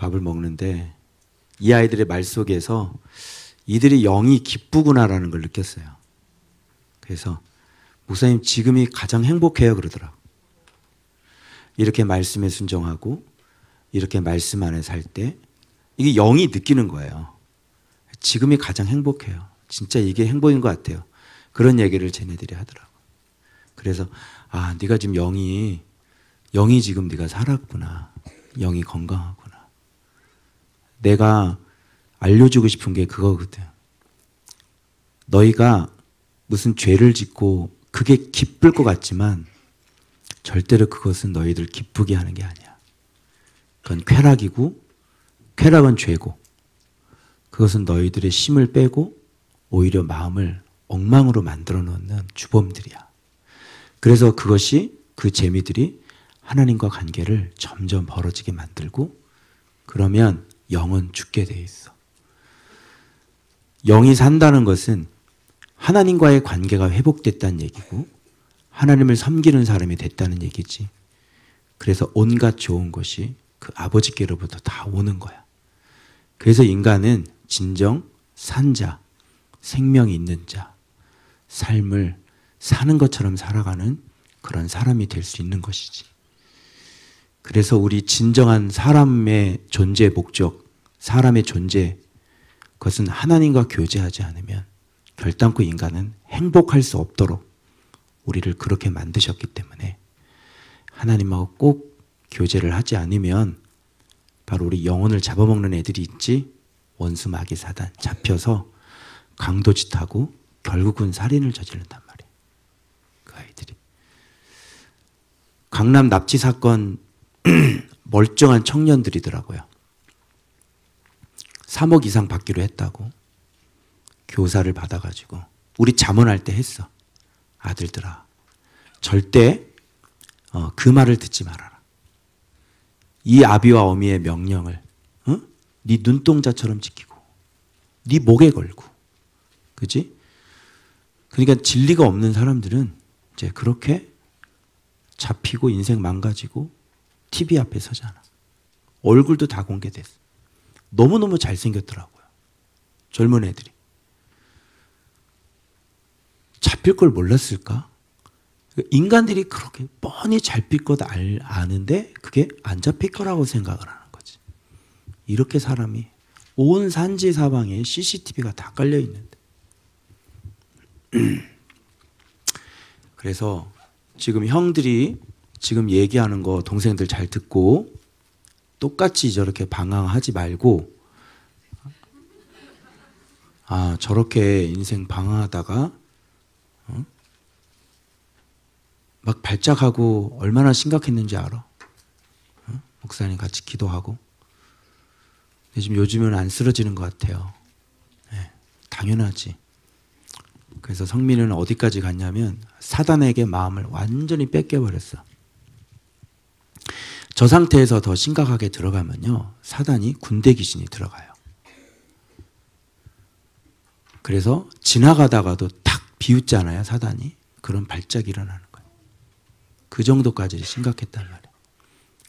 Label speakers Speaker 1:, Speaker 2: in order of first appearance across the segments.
Speaker 1: 밥을 먹는데 이 아이들의 말 속에서 이들이 영이 기쁘구나라는 걸 느꼈어요. 그래서 목사님 지금이 가장 행복해요 그러더라고요. 이렇게 말씀에 순종하고 이렇게 말씀 안에 살 때 이게 영이 느끼는 거예요. 지금이 가장 행복해요. 진짜 이게 행복인 것 같아요. 그런 얘기를 쟤네들이 하더라고요. 그래서 아, 네가 지금 영이 지금 네가 살았구나. 영이 건강하구나. 내가 알려주고 싶은 게 그거거든. 너희가 무슨 죄를 짓고 그게 기쁠 것 같지만 절대로 그것은 너희들 기쁘게 하는 게 아니야. 그건 쾌락이고 쾌락은 죄고 그것은 너희들의 힘을 빼고 오히려 마음을 엉망으로 만들어 놓는 주범들이야. 그래서 그것이 그 재미들이 하나님과 관계를 점점 벌어지게 만들고 그러면 영은 죽게 돼 있어. 영이 산다는 것은 하나님과의 관계가 회복됐다는 얘기고 하나님을 섬기는 사람이 됐다는 얘기지. 그래서 온갖 좋은 것이 그 아버지께로부터 다 오는 거야. 그래서 인간은 진정 산 자, 생명이 있는 자, 삶을 사는 것처럼 살아가는 그런 사람이 될 수 있는 것이지. 그래서 우리 진정한 사람의 존재 목적, 사람의 존재, 그것은 하나님과 교제하지 않으면 결단코 인간은 행복할 수 없도록 우리를 그렇게 만드셨기 때문에 하나님하고 꼭 교제를 하지 않으면 바로 우리 영혼을 잡아먹는 애들이 있지. 원수 마귀 사단 잡혀서 강도짓하고 결국은 살인을 저지른단 말이에요. 그 아이들이. 강남 납치 사건 멀쩡한 청년들이더라고요. 3억 이상 받기로 했다고 교사를 받아가지고 우리 자문할 때 했어. 아들들아 절대 그 말을 듣지 말아라. 이 아비와 어미의 명령을 네 눈동자처럼 지키고 네 목에 걸고 그지? 그러니까 진리가 없는 사람들은 이제 그렇게 잡히고 인생 망가지고 TV 앞에 서잖아. 얼굴도 다 공개됐어. 너무너무 잘생겼더라고요. 젊은 애들이. 잡힐 걸 몰랐을까? 인간들이 그렇게 뻔히 잡힐 것 아는데 그게 안 잡힐 거라고 생각을 하는 거지. 이렇게 사람이 온 산지 사방에 CCTV가 다 깔려 있는데. 그래서 지금 형들이 지금 얘기하는 거 동생들 잘 듣고 똑같이 저렇게 방황하지 말고 아 저렇게 인생 방황하다가 막 발작하고 얼마나 심각했는지 알아? 목사님 같이 기도하고. 근데 지금 요즘은 안 쓰러지는 것 같아요. 네, 당연하지. 그래서 성민이는 어디까지 갔냐면 사단에게 마음을 완전히 뺏겨버렸어. 저 상태에서 더 심각하게 들어가면요. 사단이 군대 귀신이 들어가요. 그래서 지나가다가도 탁 비웃잖아요. 사단이. 그런 발작이 일어나는 거예요. 그 정도까지 심각했단 말이에요.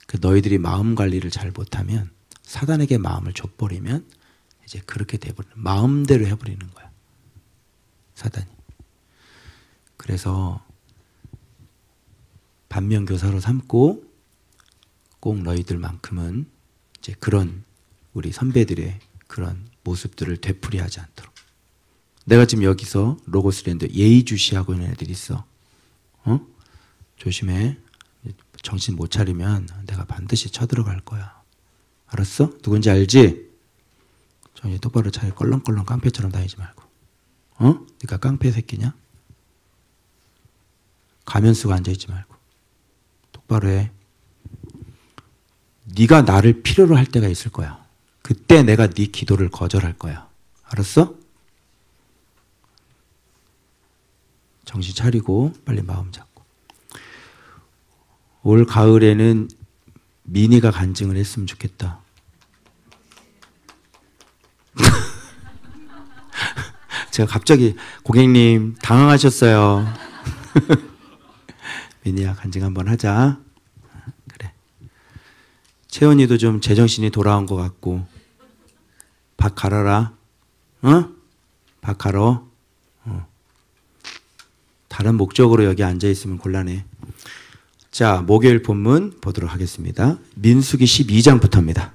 Speaker 1: 그 너희들이 마음 관리를 잘 못하면 사단에게 마음을 줘버리면 이제 그렇게 돼버리는 마음대로 해버리는 거야. 사단이. 그래서 반면교사로 삼고 꼭 너희들만큼은 이제 그런 우리 선배들의 그런 모습들을 되풀이하지 않도록. 내가 지금 여기서 로고스랜드 예의주시하고 있는 애들이 있어. 조심해. 정신 못 차리면 내가 반드시 쳐들어갈 거야. 알았어? 누군지 알지? 정신 똑바로 차려. 껄렁껄렁 깡패처럼 다니지 말고. 네가 깡패 새끼냐? 가면 쓰고 앉아있지 말고. 똑바로 해. 네가 나를 필요로 할 때가 있을 거야. 그때 내가 네 기도를 거절할 거야. 알았어? 정신 차리고 빨리 마음 잡고. 올 가을에는 미니가 간증을 했으면 좋겠다. 제가 갑자기 고객님 당황하셨어요. 미니야 간증 한번 하자. 그래. 채원이도 좀 제정신이 돌아온 것 같고. 밥 갈아라. 어? 밥 갈어. 다른 목적으로 여기 앉아있으면 곤란해. 자, 목요일 본문 보도록 하겠습니다. 민수기 12장부터입니다.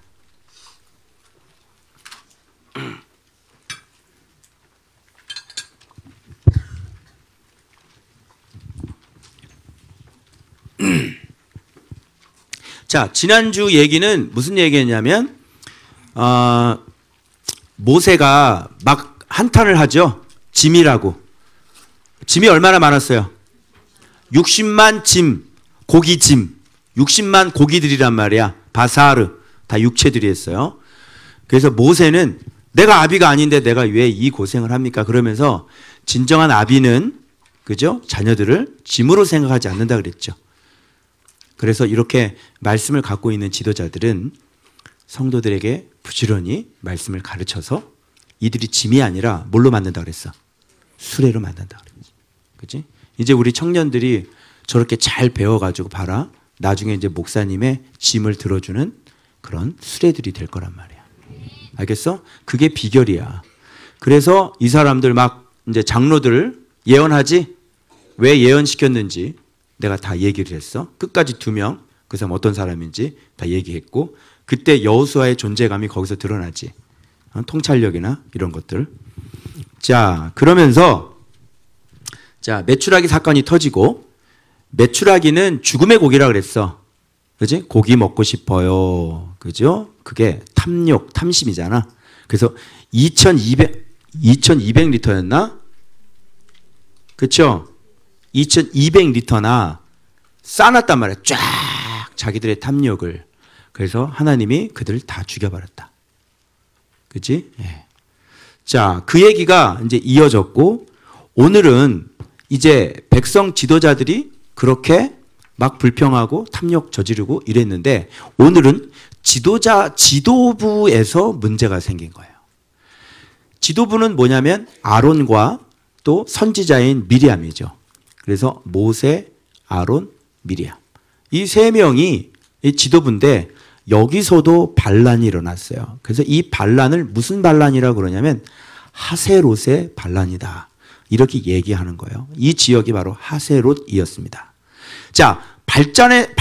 Speaker 1: 자, 지난주 얘기는 무슨 얘기했냐면 모세가 막 한탄을 하죠. 짐이라고. 짐이 얼마나 많았어요? 60만 짐, 고기 짐. 60만 고기들이란 말이야. 바사르, 다 육체들이 했어요. 그래서 모세는 내가 아비가 아닌데 내가 왜 이 고생을 합니까? 그러면서 진정한 아비는, 그죠? 자녀들을 짐으로 생각하지 않는다 그랬죠. 그래서 이렇게 말씀을 갖고 있는 지도자들은 성도들에게 부지런히 말씀을 가르쳐서 이들이 짐이 아니라 뭘로 만든다 그랬어? 수레로 만든다 그랬지. 그치? 이제 우리 청년들이 저렇게 잘 배워가지고 봐라. 나중에 이제 목사님의 짐을 들어주는 그런 수레들이 될 거란 말이야. 알겠어? 그게 비결이야. 그래서 이 사람들 막 이제 장로들 예언하지? 왜 예언시켰는지 내가 다 얘기를 했어. 끝까지 2명, 그 사람 어떤 사람인지 다 얘기했고, 그때 여호수아의 존재감이 거기서 드러나지. 통찰력이나 이런 것들. 자, 그러면서 자, 메추라기 사건이 터지고, 메추라기는 죽음의 고기라 그랬어. 그지? 고기 먹고 싶어요. 그죠? 그게 탐욕, 탐심이잖아. 그래서 2200리터였나? 그쵸? 2200리터나 쌓아놨단 말이야. 쫙 자기들의 탐욕을. 그래서 하나님이 그들을 다 죽여버렸다. 그치? 예. 자, 그 얘기가 이제 이어졌고, 오늘은 이제 백성 지도자들이 그렇게 막 불평하고 탐욕 저지르고 이랬는데, 오늘은 지도부에서 문제가 생긴 거예요. 지도부는 뭐냐면 아론과 또 선지자인 미리암이죠. 그래서 모세, 아론, 미리암. 이 3명이 이 지도부인데 여기서도 반란이 일어났어요. 그래서 이 반란을 무슨 반란이라고 그러냐면 하세롯의 반란이다. 이렇게 얘기하는 거예요. 이 지역이 바로 하세롯이었습니다. 자, 발단의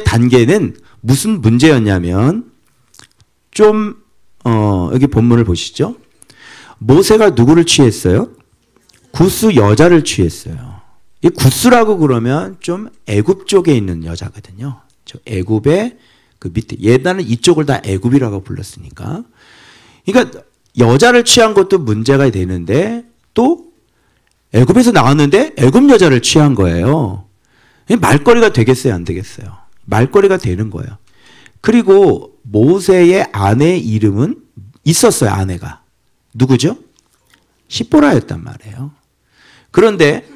Speaker 1: 단계는 무슨 문제였냐면 여기 본문을 보시죠. 모세가 누구를 취했어요? 구스 여자를 취했어요. 이 구스라고 그러면 좀 애굽 쪽에 있는 여자거든요. 저 애굽의 그 밑에, 옛날에는 이쪽을 다 애굽이라고 불렀으니까. 그러니까 여자를 취한 것도 문제가 되는데 또 애굽에서 나왔는데 애굽 여자를 취한 거예요. 말거리가 되겠어요, 안 되겠어요? 말거리가 되는 거예요. 그리고 모세의 아내 이름은 있었어요, 아내가. 누구죠? 시보라였단 말이에요. 그런데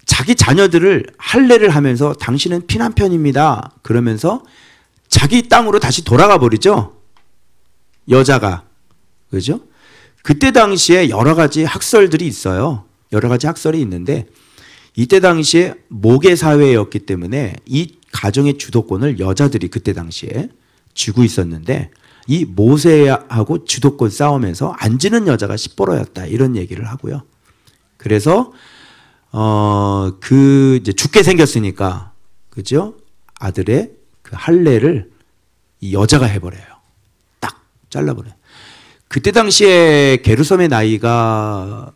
Speaker 1: 자기 자녀들을 할례를 하면서 당신은 피난편입니다. 그러면서 자기 땅으로 다시 돌아가 버리죠. 여자가. 그죠? 그때 당시에 여러 가지 학설들이 있어요. 여러 가지 학설이 있는데 이때 당시에 모계 사회였기 때문에 이 가정의 주도권을 여자들이 그때 당시에 쥐고 있었는데 이 모세하고 주도권 싸움에서 안 지는 여자가 시보라였다. 이런 얘기를 하고요. 그래서 이제 죽게 생겼으니까, 그죠? 아들의 그 할례를 이 여자가 해버려요. 딱 잘라버려요. 그때 당시에 게르솜의 나이가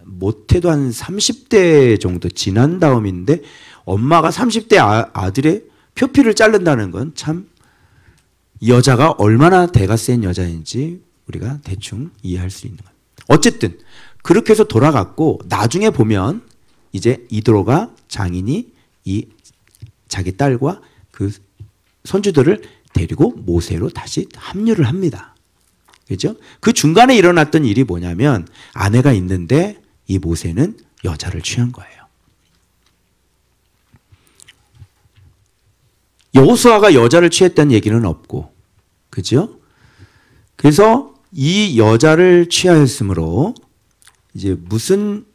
Speaker 1: 못해도 한 30대 정도 지난 다음인데 엄마가 30대 아들의 표피를 자른다는 건 참 여자가 얼마나 대가 센 여자인지 우리가 대충 이해할 수 있는 거예요. 어쨌든 그렇게 해서 돌아갔고 나중에 보면 이제 이드로가 장인이 이 자기 딸과 그 손주들을 데리고 모세로 다시 합류를 합니다. 그죠? 그 중간에 일어났던 일이 뭐냐면 아내가 있는데 이 모세는 여자를 취한 거예요. 여호수아가 여자를 취했다는 얘기는 없고, 그죠? 그래서 이 여자를 취하였으므로 이제 무슨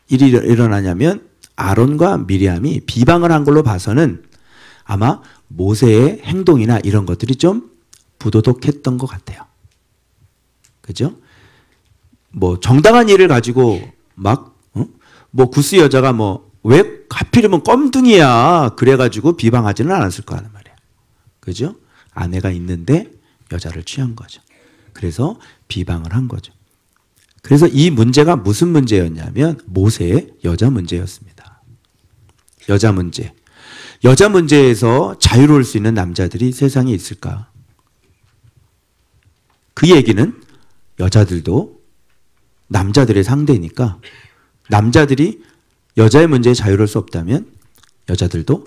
Speaker 1: 일이 일어나냐면 아론과 미리암이 비방을 한 걸로 봐서는 아마 모세의 행동이나 이런 것들이 좀 부도덕했던 것 같아요. 그죠? 뭐 정당한 일을 가지고 막 뭐 구스 여자가 뭐 왜 하필이면 껌둥이야 그래가지고 비방하지는 않았을 거 하는 말이에요. 그죠? 아내가 있는데 여자를 취한 거죠. 그래서 비방을 한 거죠. 그래서 이 문제가 무슨 문제였냐면 모세의 여자 문제였습니다. 여자 문제. 여자 문제에서 자유로울 수 있는 남자들이 세상에 있을까? 그 얘기는 여자들도 남자들의 상대니까 남자들이 여자의 문제에 자유로울 수 없다면 여자들도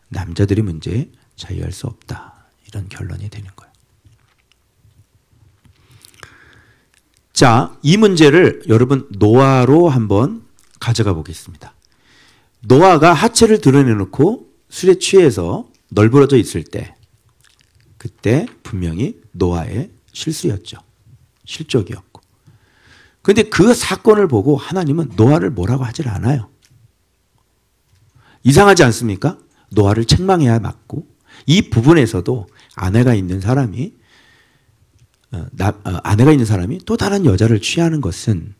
Speaker 1: 남자들의 문제에 자유할 수 없다. 이런 결론이 되는 거예요. 자, 이 문제를 여러분 노아로 한번 가져가 보겠습니다. 노아가 하체를 드러내놓고 술에 취해서 널브러져 있을 때 그때 분명히 노아의 실수였죠. 실족이었고. 그런데 그 사건을 보고 하나님은 노아를 뭐라고 하질 않아요. 이상하지 않습니까? 노아를 책망해야 맞고 이 부분에서도 아내가 있는 사람이 또 다른 여자를 취하는 것은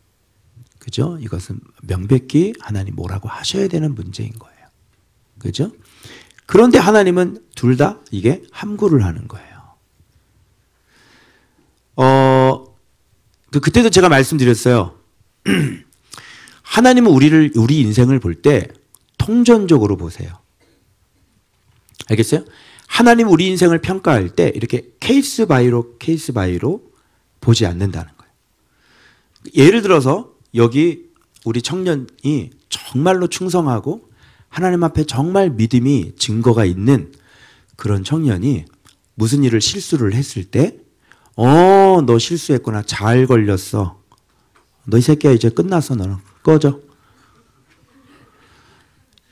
Speaker 1: 그죠? 이것은 명백히 하나님 뭐라고 하셔야 되는 문제인 거예요. 그죠? 그런데 하나님은 둘 다 이게 함구를 하는 거예요. 그때도 제가 말씀드렸어요. 하나님은 우리 인생을 볼 때 통전적으로 보세요. 알겠어요? 하나님 우리 인생을 평가할 때 이렇게 케이스 바이로 보지 않는다는 거예요. 예를 들어서 여기 우리 청년이 정말로 충성하고 하나님 앞에 정말 믿음이 증거가 있는 그런 청년이 무슨 일을 실수를 했을 때 너 실수했구나. 잘 걸렸어. 너 이 새끼야 이제 끝났어. 너는 꺼져.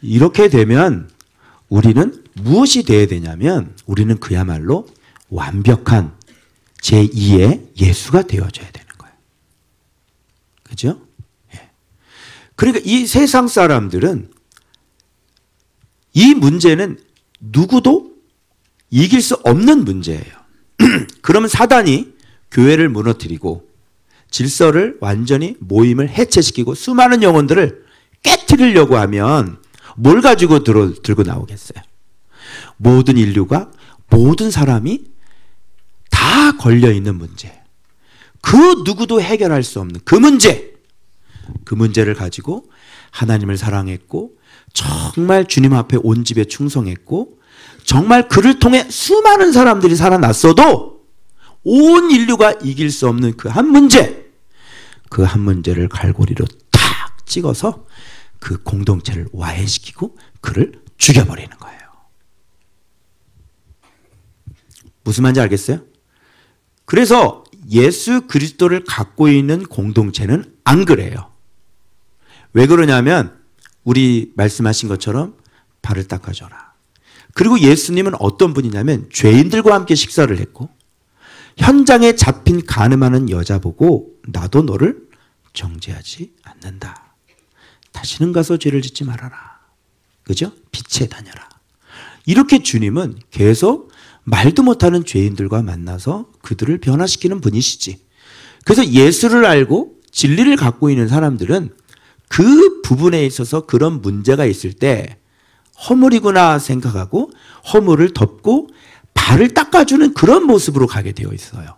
Speaker 1: 이렇게 되면 우리는 무엇이 돼야 되냐면 우리는 그야말로 완벽한 제2의 예수가 되어줘야 되는 거예요. 그죠? 예. 그러니까 이 세상 사람들은 이 문제는 누구도 이길 수 없는 문제예요. 그러면 사단이 교회를 무너뜨리고 질서를 완전히 모임을 해체시키고 수많은 영혼들을 깨트리려고 하면 뭘 가지고 들고 나오겠어요? 모든 인류가 모든 사람이 다 걸려있는 문제. 그 누구도 해결할 수 없는 그 문제. 그 문제를 가지고 하나님을 사랑했고 정말 주님 앞에 온 집에 충성했고 정말 그를 통해 수많은 사람들이 살아났어도 온 인류가 이길 수 없는 그 한 문제. 그 한 문제를 갈고리로 탁 찍어서 그 공동체를 와해시키고 그를 죽여버리는 거예요. 무슨 말인지 알겠어요? 그래서 예수 그리스도를 갖고 있는 공동체는 안 그래요. 왜 그러냐면 우리 말씀하신 것처럼 발을 닦아줘라. 그리고 예수님은 어떤 분이냐면 죄인들과 함께 식사를 했고 현장에 잡힌 간음하는 여자 보고 나도 너를 정죄하지 않는다. 다시는 가서 죄를 짓지 말아라. 그죠? 빛에 다녀라. 이렇게 주님은 계속 말도 못하는 죄인들과 만나서 그들을 변화시키는 분이시지. 그래서 예수를 알고 진리를 갖고 있는 사람들은 그 부분에 있어서 그런 문제가 있을 때 허물이구나 생각하고 허물을 덮고 발을 닦아주는 그런 모습으로 가게 되어 있어요.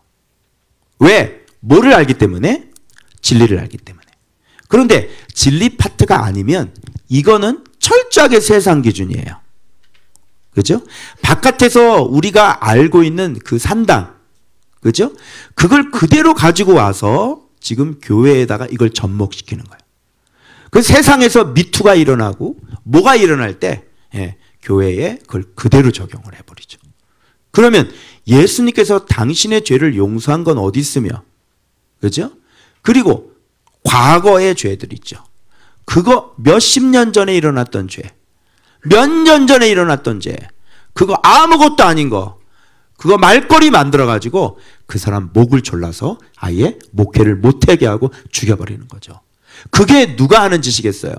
Speaker 1: 왜? 뭐를 알기 때문에? 진리를 알기 때문에. 그런데 진리 파트가 아니면 이거는 철저하게 세상 기준이에요. 그죠? 바깥에서 우리가 알고 있는 그 산당, 그죠? 그걸 그대로 가지고 와서 지금 교회에다가 이걸 접목시키는 거예요. 그 세상에서 미투가 일어나고 뭐가 일어날 때 교회에 그걸 그대로 적용을 해버리죠. 그러면 예수님께서 당신의 죄를 용서한 건 어디 있으며, 그죠? 그리고 과거의 죄들 있죠. 그거 몇십 년 전에 일어났던 죄, 몇 년 전에 일어났던 죄, 그거 아무것도 아닌 거, 그거 말거리 만들어가지고 그 사람 목을 졸라서 아예 목회를 못하게 하고 죽여버리는 거죠. 그게 누가 하는 짓이겠어요?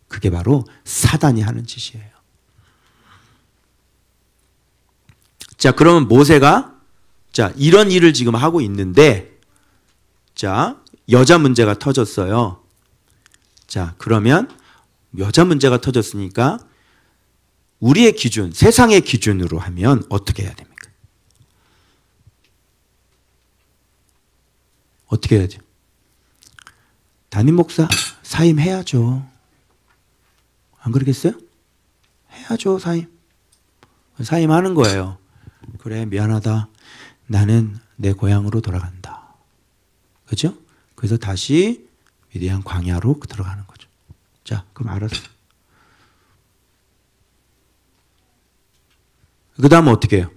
Speaker 1: 그게 바로 사단이 하는 짓이에요. 자, 그러면 모세가 자, 이런 일을 지금 하고 있는데 자, 여자 문제가 터졌어요. 자, 그러면 여자 문제가 터졌으니까 우리의 기준, 세상의 기준으로 하면 어떻게 해야 됩니까? 어떻게 해야죠? 담임 목사 사임해야죠. 안 그러겠어요? 해야죠, 사임. 사임하는 거예요. 그래, 미안하다. 나는 내 고향으로 돌아간다. 그죠? 그래서 다시 위대한 광야로 들어가는 거죠. 자, 그럼 알았어. 그 다음 어떻게 해요?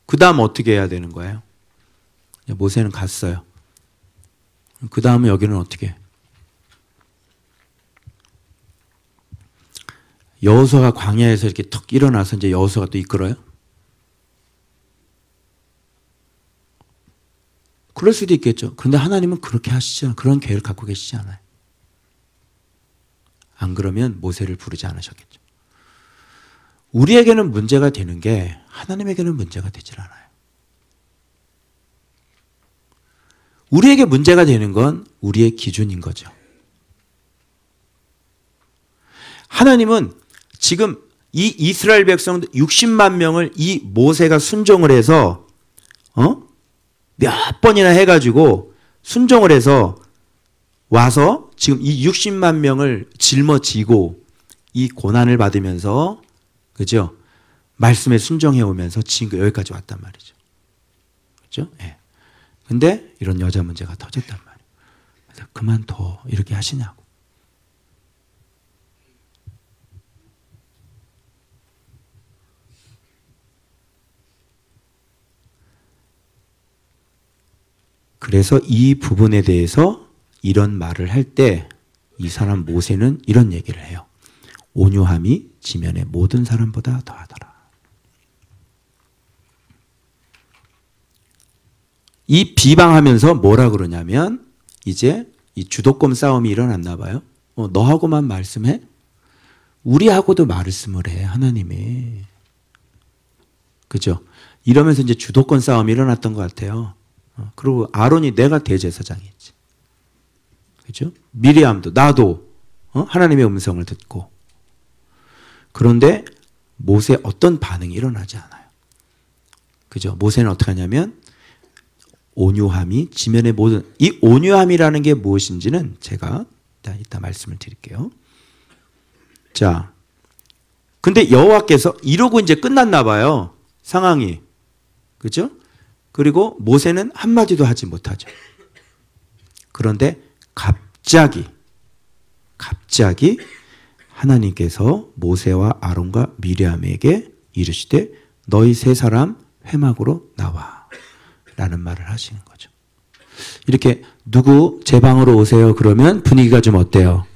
Speaker 1: 그 다음 어떻게 해야 되는 거예요? 모세는 갔어요. 그 다음에 여기는 어떻게 해요? 여호수아가 광야에서 이렇게 턱 일어나서 이제 여호수아가 또 이끌어요? 그럴 수도 있겠죠. 그런데 하나님은 그렇게 하시지 않아요. 그런 계획을 갖고 계시지 않아요. 안 그러면 모세를 부르지 않으셨겠죠. 우리에게는 문제가 되는 게 하나님에게는 문제가 되질 않아요. 우리에게 문제가 되는 건 우리의 기준인 거죠. 하나님은 지금 이 이스라엘 백성 60만 명을 이 모세가 순종을 해서 몇 번이나 해가지고 순종을 해서 와서 지금 이 60만 명을 짊어지고 이 고난을 받으면서 그죠? 말씀에 순종해 오면서 지금 여기까지 왔단 말이죠. 그렇죠? 예. 근데 이런 여자 문제가 터졌단 말이에요. 그래서 그만둬 이렇게 하시냐고. 그래서 이 부분에 대해서 이런 말을 할 때 이 사람 모세는 이런 얘기를 해요. 온유함이 지면의 모든 사람보다 더하더라. 이 비방하면서 뭐라 그러냐면 이제 이 주도권 싸움이 일어났나 봐요. 너하고만 말씀해? 우리하고도 말씀을 해, 하나님이. 그죠? 이러면서 이제 주도권 싸움이 일어났던 것 같아요. 그리고 아론이 내가 대제사장이지. 그죠? 미리암도 나도 하나님의 음성을 듣고. 그런데 모세 어떤 반응이 일어나지 않아요. 그죠? 모세는 어떻게 하냐면 온유함이 지면의 모든 이 온유함이라는 게 무엇인지는 제가 이따 말씀을 드릴게요. 자, 근데 여호와께서 이러고 이제 끝났나 봐요. 상황이. 그죠? 그리고 모세는 한마디도 하지 못하죠. 그런데 갑자기 하나님께서 모세와 아론과 미리암에게 이르시되 너희 세 사람 회막으로 나와 라는 말을 하시는 거죠. 이렇게 누구 제 방으로 오세요 그러면 분위기가 좀 어때요?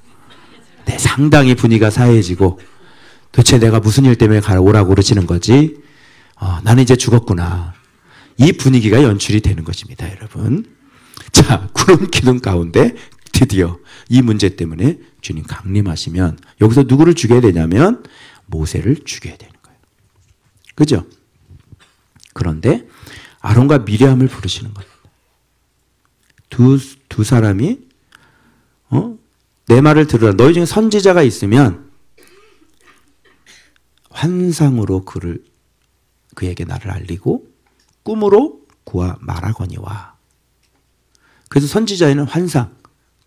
Speaker 1: 네, 상당히 분위기가 사해지고 도대체 내가 무슨 일 때문에 오라고 그러시는 거지? 나는 이제 죽었구나. 이 분위기가 연출이 되는 것입니다, 여러분. 자, 구름 기둥 가운데 드디어 이 문제 때문에 주님 강림하시면 여기서 누구를 죽여야 되냐면 모세를 죽여야 되는 거예요. 그죠? 그런데 아론과 미리암을 부르시는 겁니다. 두 사람이 내 말을 들으라. 너희 중에 선지자가 있으면 환상으로 그에게 나를 알리고 꿈으로 그와 말하거니와. 그래서 선지자에는 환상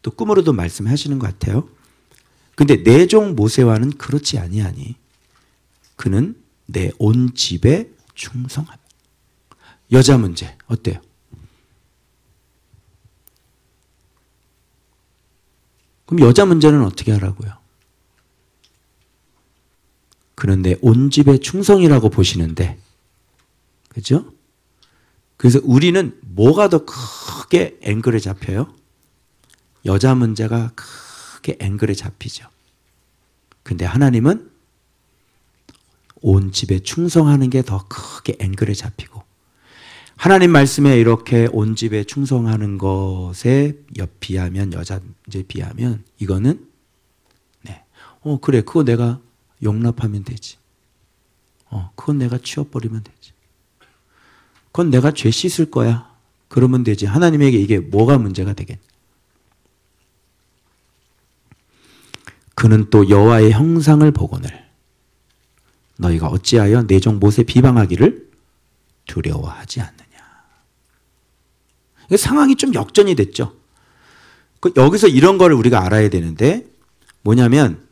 Speaker 1: 또 꿈으로도 말씀하시는 것 같아요. 근데 내 종 모세와는 그렇지 아니하니 그는 내 온 집에 충성하며. 여자 문제 어때요? 그럼 여자 문제는 어떻게 하라고요? 그는 내 온 집에 충성이라고 보시는데, 그죠? 그래서 우리는 뭐가 더 크게 앵글에 잡혀요? 여자 문제가 크게 앵글에 잡히죠. 근데 하나님은 온 집에 충성하는 게 더 크게 앵글에 잡히고, 하나님 말씀에 이렇게 온 집에 충성하는 것에 비하면, 여자 문제에 비하면 이거는 그래 그거 내가 용납하면 되지. 그건 내가 치워버리면 되지. 그건 내가 죄 씻을 거야. 그러면 되지. 하나님에게 이게 뭐가 문제가 되겠냐. 그는 또 여호와의 형상을 보거늘 너희가 어찌하여 내 종 모세 비방하기를 두려워하지 않느냐. 상황이 좀 역전이 됐죠. 여기서 이런 걸 우리가 알아야 되는데 뭐냐면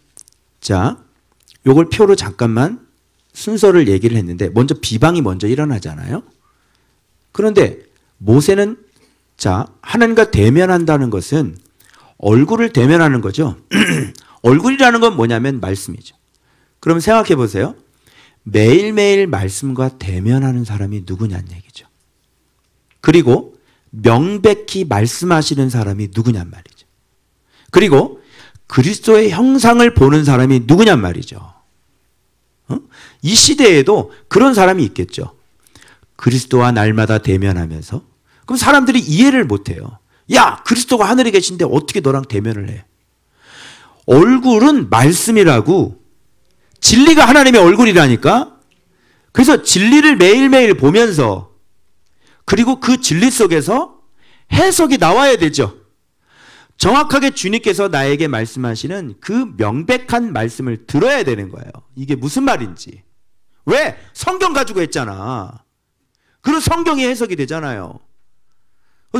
Speaker 1: 자, 요걸 표로 잠깐만 순서를 얘기를 했는데 먼저 비방이 먼저 일어나잖아요. 그런데 모세는 자, 하나님과 대면한다는 것은 얼굴을 대면하는 거죠. 얼굴이라는 건 뭐냐면 말씀이죠. 그럼 생각해 보세요. 매일매일 말씀과 대면하는 사람이 누구냐는 얘기죠. 그리고 명백히 말씀하시는 사람이 누구냔 말이죠. 그리고 그리스도의 형상을 보는 사람이 누구냔 말이죠. 이 시대에도 그런 사람이 있겠죠. 그리스도와 날마다 대면하면서 그럼 사람들이 이해를 못해요. 야, 그리스도가 하늘에 계신데 어떻게 너랑 대면을 해? 얼굴은 말씀이라고. 진리가 하나님의 얼굴이라니까. 그래서 진리를 매일매일 보면서 그리고 그 진리 속에서 해석이 나와야 되죠. 정확하게 주님께서 나에게 말씀하시는 그 명백한 말씀을 들어야 되는 거예요. 이게 무슨 말인지. 왜? 성경 가지고 했잖아. 그리고 성경이 해석이 되잖아요.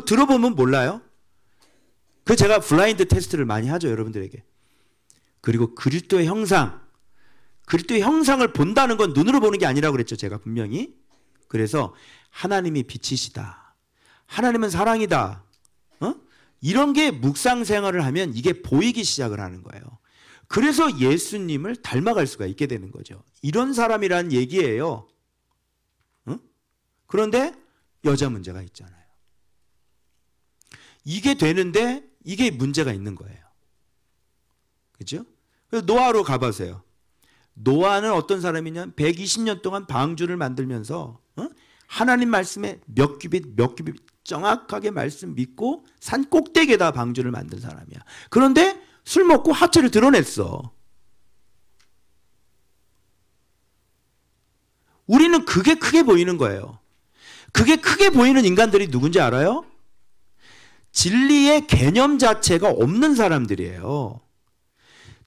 Speaker 1: 들어보면 몰라요? 그 제가 블라인드 테스트를 많이 하죠, 여러분들에게. 그리고 그리스도의 형상, 그리스도의 형상을 본다는 건 눈으로 보는 게 아니라고 그랬죠, 제가 분명히. 그래서 하나님이 빛이시다. 하나님은 사랑이다. 이런 게 묵상 생활을 하면 이게 보이기 시작을 하는 거예요. 그래서 예수님을 닮아갈 수가 있게 되는 거죠. 이런 사람이란 얘기예요. 그런데 여자 문제가 있잖아요. 이게 되는데 이게 문제가 있는 거예요. 그렇죠? 노아로 가보세요. 노아는 어떤 사람이냐? 120년 동안 방주를 만들면서 하나님 말씀에 몇 규빗 정확하게 말씀 믿고 산 꼭대기에다 방주를 만든 사람이야. 그런데 술 먹고 하체를 드러냈어. 우리는 그게 크게 보이는 거예요. 그게 크게 보이는 인간들이 누군지 알아요? 진리의 개념 자체가 없는 사람들이에요.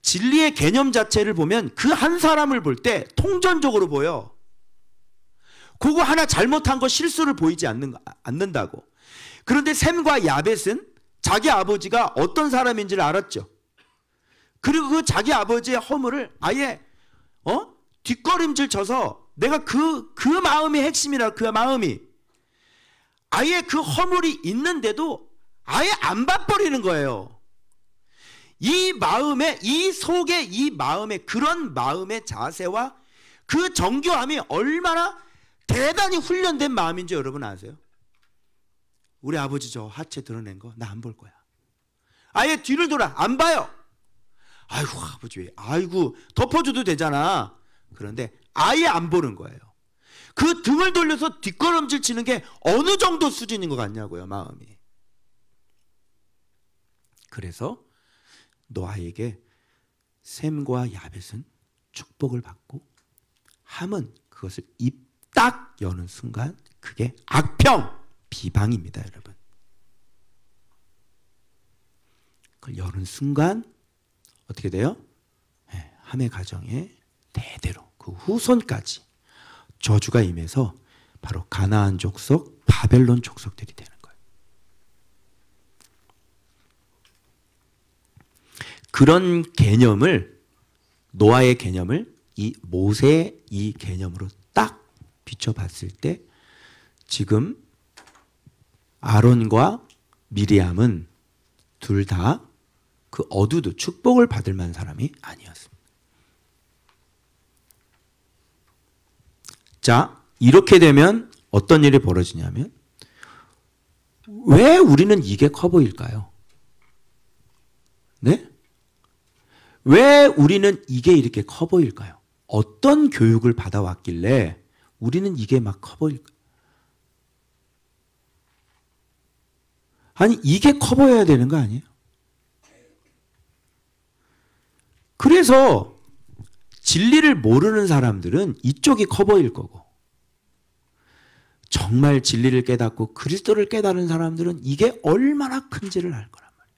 Speaker 1: 진리의 개념 자체를 보면 그 한 사람을 볼 때 통전적으로 보여. 그거 하나 잘못한 거 실수를 보이지 않는다고. 그런데 셈과 야벳은 자기 아버지가 어떤 사람인지를 알았죠. 그리고 그 자기 아버지의 허물을 아예 뒷걸음질 쳐서 내가 그 마음이 핵심이라. 그 마음이 아예 그 허물이 있는데도 아예 안 봐버리는 거예요. 이 마음에, 이 속에, 이 마음에, 그런 마음의 자세와 그 정교함이 얼마나 대단히 훈련된 마음인지 여러분 아세요? 우리 아버지 저 하체 드러낸 거 나 안 볼 거야. 아예 뒤를 돌아 안 봐요. 아이고 아버지 왜? 아이고 덮어줘도 되잖아. 그런데 아예 안 보는 거예요. 그 등을 돌려서 뒷걸음질 치는 게 어느 정도 수준인 것 같냐고요, 마음이. 그래서 노아에게 셈과 야벳은 축복을 받고 함은 그것을 입 딱 여는 순간 그게 악평, 비방입니다, 여러분. 그걸 여는 순간 어떻게 돼요? 함의 가정에 대대로 그 후손까지 저주가 임해서 바로 가나안 족속, 바벨론 족속들이 되는 거예요. 그런 개념을, 노아의 개념을 이 모세의 이 개념으로 딱 비춰봤을 때 지금 아론과 미리암은 둘 다 그 어두도 축복을 받을 만한 사람이 아니었습니다. 자, 이렇게 되면 어떤 일이 벌어지냐면 왜 우리는 이게 커 보일까요? 네? 왜 우리는 이게 이렇게 커 보일까요? 어떤 교육을 받아왔길래 우리는 이게 막 커 보일까요? 아니 이게 커 보여야 되는 거 아니에요? 그래서 진리를 모르는 사람들은 이쪽이 커 보일 거고, 정말 진리를 깨닫고 그리스도를 깨달은 사람들은 이게 얼마나 큰지를 알 거란 말이에요.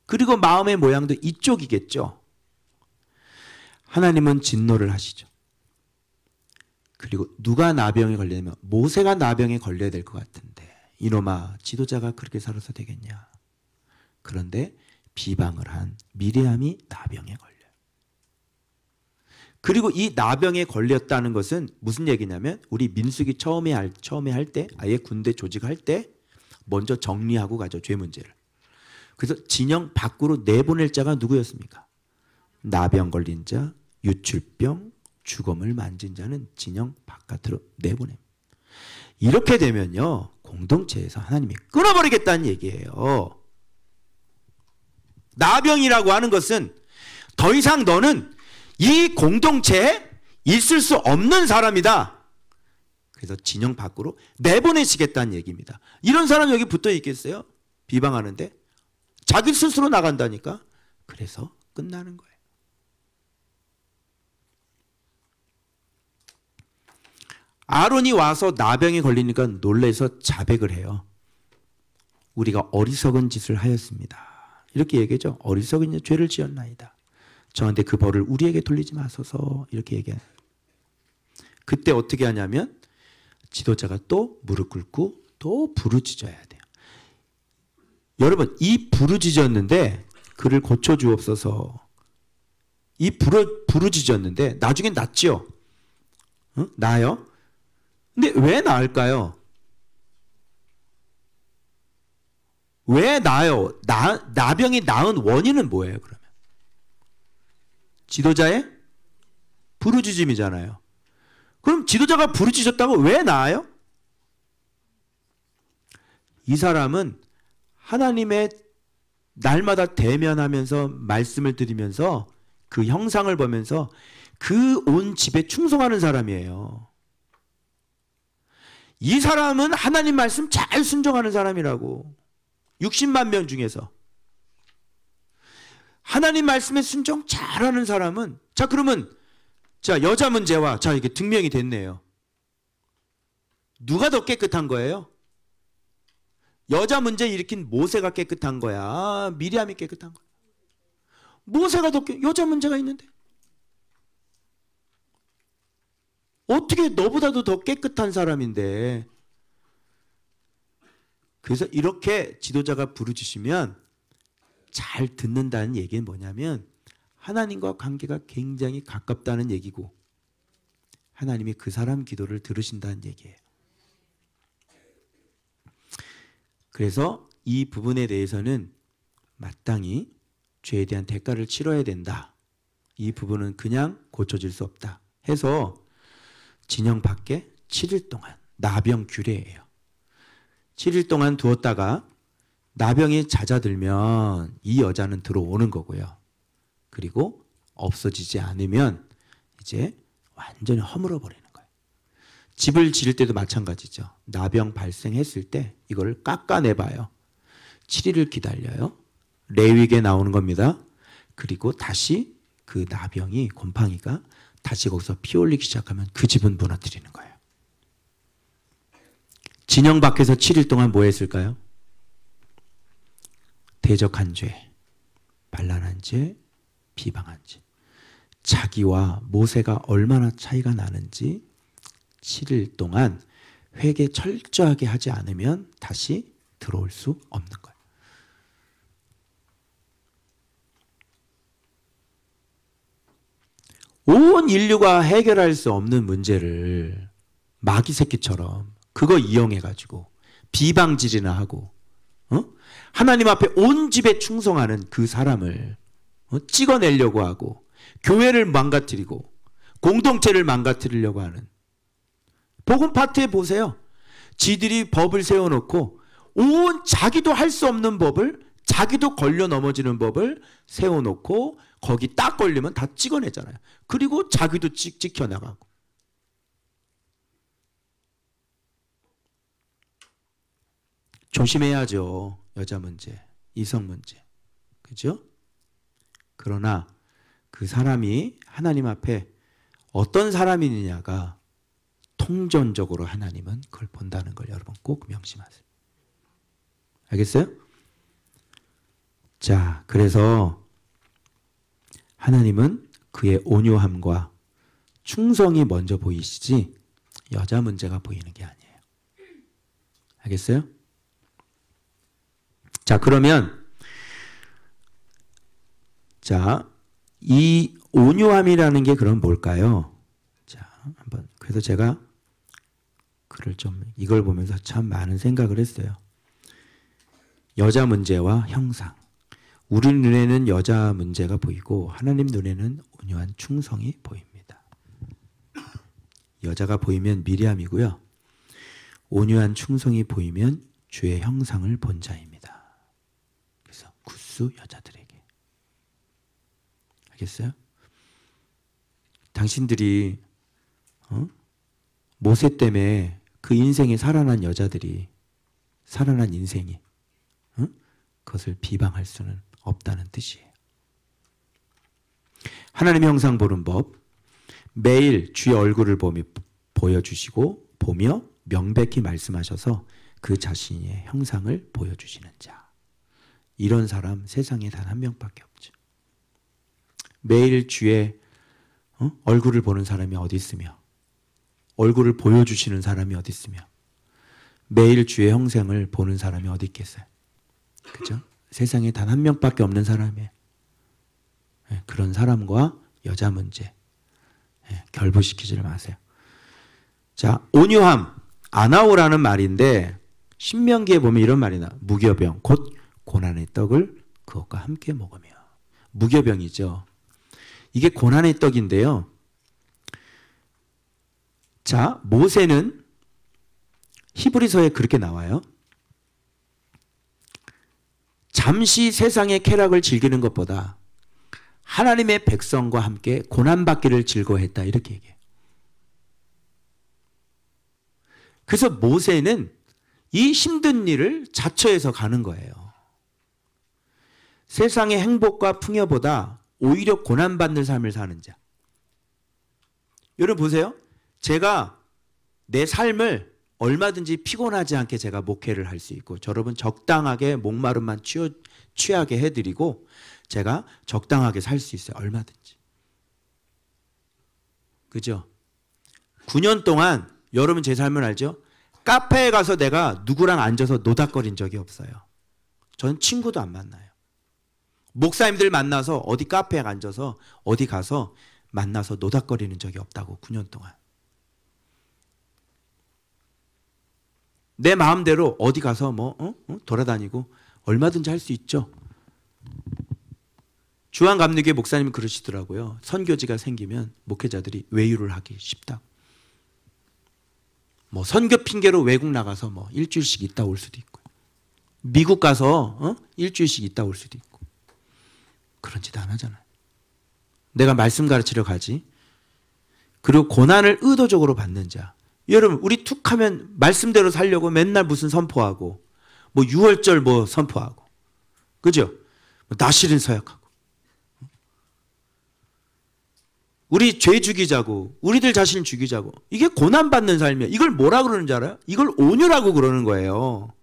Speaker 1: 그리고 마음의 모양도 이쪽이겠죠. 하나님은 진노를 하시죠. 그리고 누가 나병에 걸리냐면 모세가 나병에 걸려야 될 것 같은데, 이놈아 지도자가 그렇게 살아서 되겠냐. 그런데 비방을 한 미리암이 나병에 걸려요. 그리고 이 나병에 걸렸다는 것은 무슨 얘기냐면, 우리 민수기 처음에 할 때, 아예 군대 조직할 때 먼저 정리하고 가죠, 죄 문제를. 그래서 진영 밖으로 내보낼 자가 누구였습니까? 나병 걸린 자, 유출병, 죽음을 만진 자는 진영 바깥으로 내보냅니다. 이렇게 되면요, 공동체에서 하나님이 끊어버리겠다는 얘기예요. 나병이라고 하는 것은 더 이상 너는 이 공동체에 있을 수 없는 사람이다. 그래서 진영 밖으로 내보내시겠다는 얘기입니다. 이런 사람 여기 붙어 있겠어요? 비방하는데 자기 스스로 나간다니까. 그래서 끝나는 거예요. 아론이 와서 나병에 걸리니까 놀라서 자백을 해요. 우리가 어리석은 짓을 하였습니다. 이렇게 얘기하죠. 어리석은 죄를 지었나이다. 저한테 그 벌을 우리에게 돌리지 마소서. 이렇게 얘기해요. 그때 어떻게 하냐면 지도자가 또 무릎 꿇고 또 부르짖어야 돼요. 여러분, 이 부르짖었는데 그를 고쳐주옵소서. 이 부르짖었는데 나중엔 낫죠. 나아요? 근데 왜 나을까요? 왜 나아요? 나병이 나은 원인은 뭐예요, 그러면? 지도자의 부르짖음이잖아요. 그럼 지도자가 부르짖었다고 왜 나아요? 이 사람은 하나님의 날마다 대면하면서 말씀을 드리면서 그 형상을 보면서 그 온 집에 충성하는 사람이에요. 이 사람은 하나님 말씀 잘 순종하는 사람이라고. 60만 명 중에서 하나님 말씀에 순종 잘하는 사람은, 자 그러면 자 여자 문제와 자 이게 증명이 됐네요. 누가 더 깨끗한 거예요? 여자 문제 일으킨 모세가 깨끗한 거야? 미리암이 깨끗한 거야? 모세가 더 여자 문제가 있는데 어떻게 너보다도 더 깨끗한 사람인데. 그래서 이렇게 지도자가 부르짖으면 잘 듣는다는 얘기는 뭐냐면 하나님과 관계가 굉장히 가깝다는 얘기고 하나님이 그 사람 기도를 들으신다는 얘기예요. 그래서 이 부분에 대해서는 마땅히 죄에 대한 대가를 치러야 된다. 이 부분은 그냥 고쳐질 수 없다 해서 진영 밖에 7일 동안 나병 규례예요. 7일 동안 두었다가 나병이 잦아들면 이 여자는 들어오는 거고요. 그리고 없어지지 않으면 이제 완전히 허물어 버리는 거예요. 집을 지을 때도 마찬가지죠. 나병 발생했을 때 이걸 깎아내봐요. 7일을 기다려요. 레위기에 나오는 겁니다. 그리고 다시 그 나병이, 곰팡이가 다시 거기서 피 올리기 시작하면 그 집은 무너뜨리는 거예요. 진영 밖에서 7일 동안 뭐 했을까요? 대적한 죄, 반란한 죄, 비방한 죄. 자기와 모세가 얼마나 차이가 나는지 7일 동안 회개 철저하게 하지 않으면 다시 들어올 수 없는 거예요. 온 인류가 해결할 수 없는 문제를 마귀 새끼처럼 그거 이용해가지고 비방질이나 하고 하나님 앞에 온 집에 충성하는 그 사람을 찍어내려고 하고 교회를 망가뜨리고 공동체를 망가뜨리려고 하는, 복음 파트에 보세요. 지들이 법을 세워놓고 온 자기도 할 수 없는 법을, 자기도 걸려 넘어지는 법을 세워놓고 거기 딱 걸리면 다 찍어내잖아요. 그리고 자기도 찍혀나가고. 조심해야죠. 여자 문제, 이성 문제. 그죠? 그러나 그 사람이 하나님 앞에 어떤 사람이느냐가 통전적으로 하나님은 그걸 본다는 걸 여러분 꼭 명심하세요. 알겠어요? 자, 그래서 하나님은 그의 온유함과 충성이 먼저 보이시지 여자 문제가 보이는 게 아니에요. 알겠어요? 자, 그러면 자, 이 온유함이라는 게 그럼 뭘까요? 자, 한번 그래서 제가 글을 좀 이걸 보면서 참 많은 생각을 했어요. 여자 문제와 형상. 우리 눈에는 여자 문제가 보이고 하나님 눈에는 온유한 충성이 보입니다. 여자가 보이면 미리암이고요. 온유한 충성이 보이면 주의 형상을 본 자입니다. 그래서 굿수 여자들에게. 알겠어요? 당신들이 모세 때문에 그 인생에 살아난 여자들이 살아난 인생이 그것을 비방할 수는 없다는 뜻이에요. 하나님의 형상 보는 법, 매일 주의 얼굴을 보며 명백히 말씀하셔서 그 자신의 형상을 보여주시는 자. 이런 사람 세상에 단 한 명밖에 없죠. 매일 주의 얼굴을 보는 사람이 어디 있으며 얼굴을 보여주시는 사람이 어디 있으며 매일 주의 형상을 보는 사람이 어디 있겠어요? 그죠? 세상에 단 한 명밖에 없는 사람이에요. 그런 사람과 여자 문제 결부시키지를 마세요. 자, 온유함, 아나오라는 말인데 신명기에 보면 이런 말이 나와요. 무교병, 곧 고난의 떡을 그것과 함께 먹으며. 무교병이죠. 이게 고난의 떡인데요. 자, 모세는 히브리서에 그렇게 나와요. 잠시 세상의 쾌락을 즐기는 것보다 하나님의 백성과 함께 고난받기를 즐거워했다. 이렇게 얘기해요. 그래서 모세는 이 힘든 일을 자처해서 가는 거예요. 세상의 행복과 풍요보다 오히려 고난받는 삶을 사는 자. 여러분 보세요. 제가 내 삶을 얼마든지 피곤하지 않게 제가 목회를 할 수 있고 여러분 적당하게 목마름만 취하게 해드리고 제가 적당하게 살 수 있어요. 얼마든지. 그죠? 9년 동안 여러분 제 삶을 알죠? 카페에 가서 내가 누구랑 앉아서 노닥거린 적이 없어요. 전 친구도 안 만나요. 목사님들 만나서 어디 카페에 앉아서 어디 가서 만나서 노닥거리는 적이 없다고 9년 동안. 내 마음대로 어디 가서 돌아다니고 얼마든지 할 수 있죠. 주한감리교회 목사님이 그러시더라고요. 선교지가 생기면 목회자들이 외유를 하기 쉽다. 선교 핑계로 외국 나가서 일주일씩 있다 올 수도 있고, 미국 가서 일주일씩 있다 올 수도 있고, 그런 짓 안 하잖아요. 내가 말씀 가르치러 가지. 그리고 고난을 의도적으로 받는 자. 여러분, 우리 툭 하면 말씀대로 살려고 맨날 무슨 선포하고, 유월절 선포하고, 그죠? 나실은 서약하고. 우리 죄 죽이자고, 우리들 자신 죽이자고. 이게 고난받는 삶이에요. 이걸 뭐라 그러는 줄 알아요? 이걸 온유라고 그러는 거예요.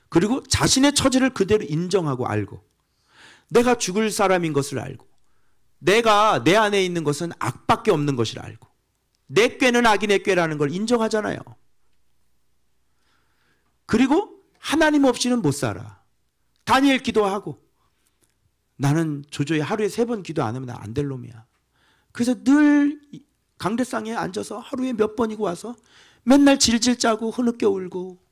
Speaker 1: 그리고 자신의 처지를 그대로 인정하고 알고, 내가 죽을 사람인 것을 알고, 내가 내 안에 있는 것은 악밖에 없는 것을 알고, 내 꾀는 악인의 꾀라는 걸 인정하잖아요. 그리고 하나님 없이는 못 살아. 다니엘 기도하고, 나는 조조히 하루에 3번 기도 안 하면 안 될 놈이야. 그래서 늘 강대상에 앉아서 하루에 몇 번이고 와서 맨날 질질 짜고 흐느껴 울고.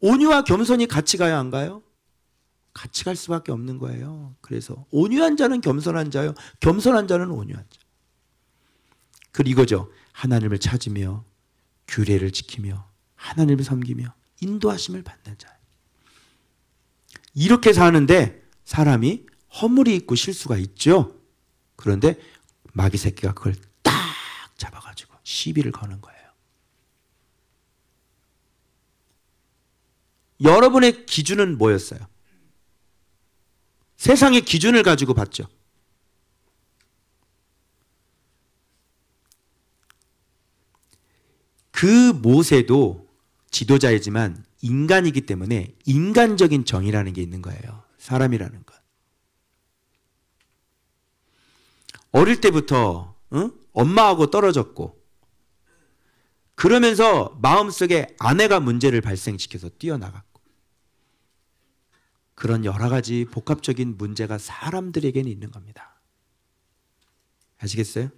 Speaker 1: 온유와 겸손이 같이 가야 안 가요? 같이 갈 수밖에 없는 거예요. 그래서 온유한 자는 겸손한 자요, 겸손한 자는 온유한 자. 그리고 이거죠. 하나님을 찾으며 규례를 지키며 하나님을 섬기며 인도하심을 받는 자. 이렇게 사는데 사람이 허물이 있고 실수가 있죠. 그런데 마귀 새끼가 그걸 딱 잡아가지고 시비를 거는 거예요. 여러분의 기준은 뭐였어요? 세상의 기준을 가지고 봤죠. 그 모세도 지도자이지만 인간이기 때문에 인간적인 정의라는 게 있는 거예요. 사람이라는 것. 어릴 때부터 엄마하고 떨어졌고 그러면서 마음속에 아내가 문제를 발생시켜서 뛰어나갔고 그런 여러 가지 복합적인 문제가 사람들에게는 있는 겁니다. 아시겠어요?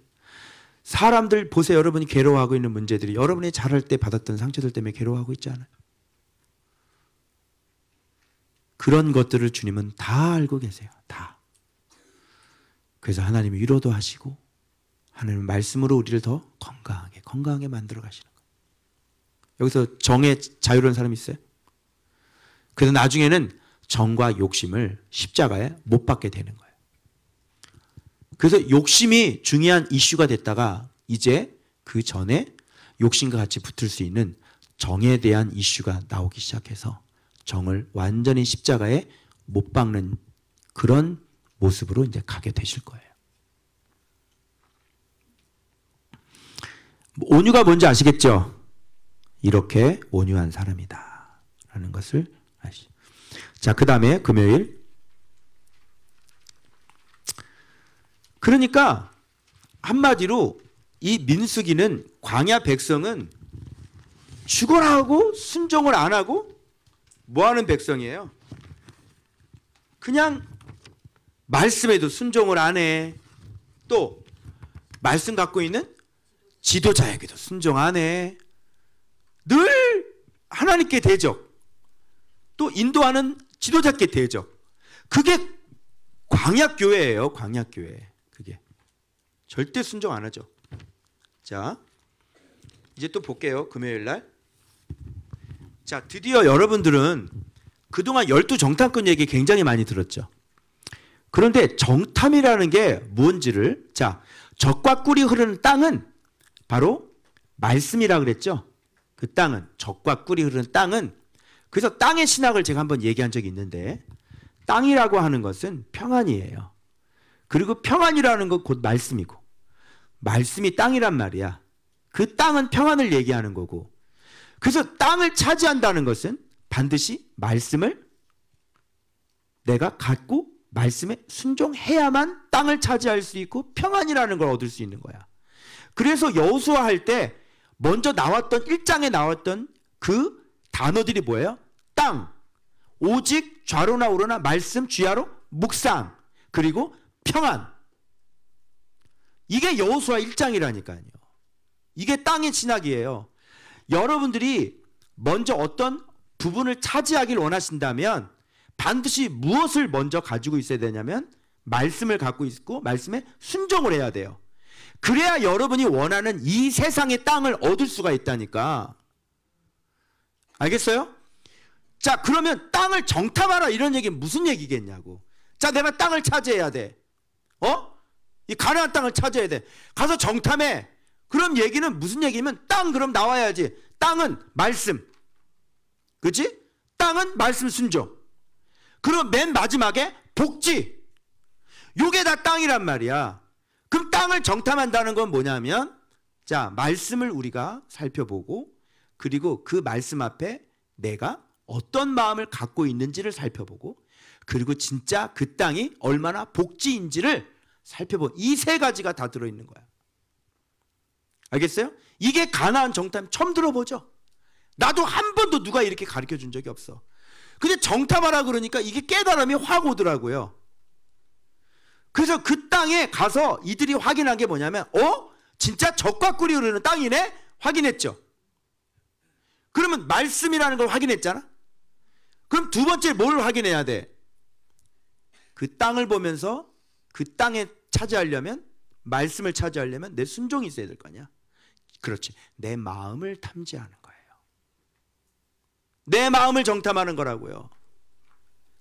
Speaker 1: 사람들 보세요. 여러분이 괴로워하고 있는 문제들이 여러분이 자랄 때 받았던 상처들 때문에 괴로워하고 있지 않아요? 그런 것들을 주님은 다 알고 계세요. 다. 그래서 하나님이 위로도 하시고 하나님은 말씀으로 우리를 더 건강하게 만들어 가시는 거예요. 여기서 정의 자유로운 사람이 있어요? 그래서 나중에는 정과 욕심을 십자가에 못 박게 되는 거예요. 그래서 욕심이 중요한 이슈가 됐다가 이제 그 전에 욕심과 같이 붙을 수 있는 정에 대한 이슈가 나오기 시작해서 정을 완전히 십자가에 못 박는 그런 모습으로 이제 가게 되실 거예요. 온유가 뭔지 아시겠죠? 이렇게 온유한 사람이다 라는 것을 아시죠. 자, 그 다음에 금요일. 그러니까 한마디로 이 민수기는 광야 백성은 죽어라 하고 순종을 안 하고 뭐 하는 백성이에요? 그냥 말씀에도 순종을 안 해. 또 말씀 갖고 있는 지도자에게도 순종 안 해. 늘 하나님께 대적. 또 인도하는 지도자께 대적. 그게 광야교회예요. 광야교회. 그게 절대 순종 안 하죠. 자, 이제 또 볼게요. 금요일 날. 자, 드디어 여러분들은 그동안 12정탐꾼 얘기 굉장히 많이 들었죠. 그런데 정탐이라는 게 뭔지를, 자, 젖과 꿀이 흐르는 땅은 바로 말씀이라 그랬죠. 그 땅은, 젖과 꿀이 흐르는 땅은, 그래서 땅의 신학을 제가 한번 얘기한 적이 있는데, 땅이라고 하는 것은 평안이에요. 그리고 평안이라는 건 곧 말씀이고, 말씀이 땅이란 말이야. 그 땅은 평안을 얘기하는 거고, 그래서 땅을 차지한다는 것은 반드시 말씀을 내가 갖고 말씀에 순종해야만 땅을 차지할 수 있고 평안이라는 걸 얻을 수 있는 거야. 그래서 여호수아 할 때 먼저 나왔던 1장에 나왔던 그 단어들이 뭐예요? 땅, 오직 좌로나 우로나 말씀 주야로 묵상, 그리고 평안. 이게 여호수아 1장이라니까요. 이게 땅의 신학이에요. 여러분들이 먼저 어떤 부분을 차지하길 원하신다면 반드시 무엇을 먼저 가지고 있어야 되냐면 말씀을 갖고 있고 말씀에 순종을 해야 돼요. 그래야 여러분이 원하는 이 세상의 땅을 얻을 수가 있다니까. 알겠어요? 자, 그러면 땅을 정탐하라 이런 얘기는 무슨 얘기겠냐고. 자, 내가 땅을 차지해야 돼. 이 가나안 땅을 차지해야 돼. 가서 정탐해. 그럼 얘기는 무슨 얘기냐면 땅 그럼 나와야지. 땅은 말씀. 그치? 땅은 말씀 순종. 그럼 맨 마지막에 복지. 요게 다 땅이란 말이야. 그럼 땅을 정탐한다는 건 뭐냐면, 자, 말씀을 우리가 살펴보고, 그리고 그 말씀 앞에 내가 어떤 마음을 갖고 있는지를 살펴보고, 그리고 진짜 그 땅이 얼마나 복지인지를 살펴보고, 이 세 가지가 다 들어있는 거야. 알겠어요? 이게 가나안 정탐 처음 들어보죠? 나도 한 번도 누가 이렇게 가르쳐 준 적이 없어. 근데 정탐하라 그러니까 이게 깨달음이 확 오더라고요. 그래서 그 땅에 가서 이들이 확인한 게 뭐냐면, 진짜 젖과 꿀이 흐르는 땅이네? 확인했죠. 그러면 말씀이라는 걸 확인했잖아. 그럼 두 번째 뭘 확인해야 돼? 그 땅을 보면서 그 땅에 차지하려면, 말씀을 차지하려면 내 순종이 있어야 될 거 아니야. 그렇지. 내 마음을 탐지하는 거예요. 내 마음을 정탐하는 거라고요.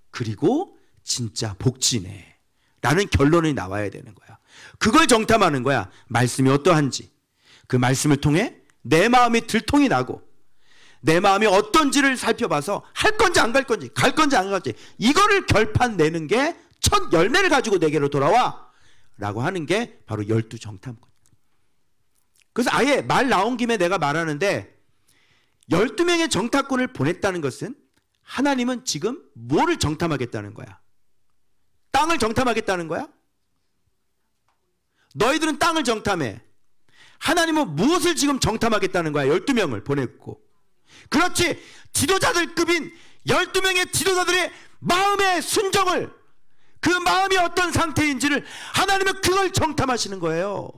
Speaker 1: 그리고 진짜 복지네 라는 결론이 나와야 되는 거야. 그걸 정탐하는 거야. 말씀이 어떠한지. 그 말씀을 통해 내 마음이 들통이 나고 내 마음이 어떤지를 살펴봐서 할 건지 안 갈 건지, 갈 건지 안 갈 건지, 이거를 결판 내는 게 첫 열매를 가지고 내게로 돌아와 라고 하는 게 바로 12정탐꾼. 그래서 아예 말 나온 김에 내가 말하는데 12명의 정탐꾼을 보냈다는 것은 하나님은 지금 뭐를 정탐하겠다는 거야? 땅을 정탐하겠다는 거야? 너희들은 땅을 정탐해. 하나님은 무엇을 지금 정탐하겠다는 거야? 12명을 보냈고. 그렇지. 지도자들급인 12명의 지도자들의 마음의 순정을, 그 마음이 어떤 상태인지를 하나님은 그걸 정탐하시는 거예요.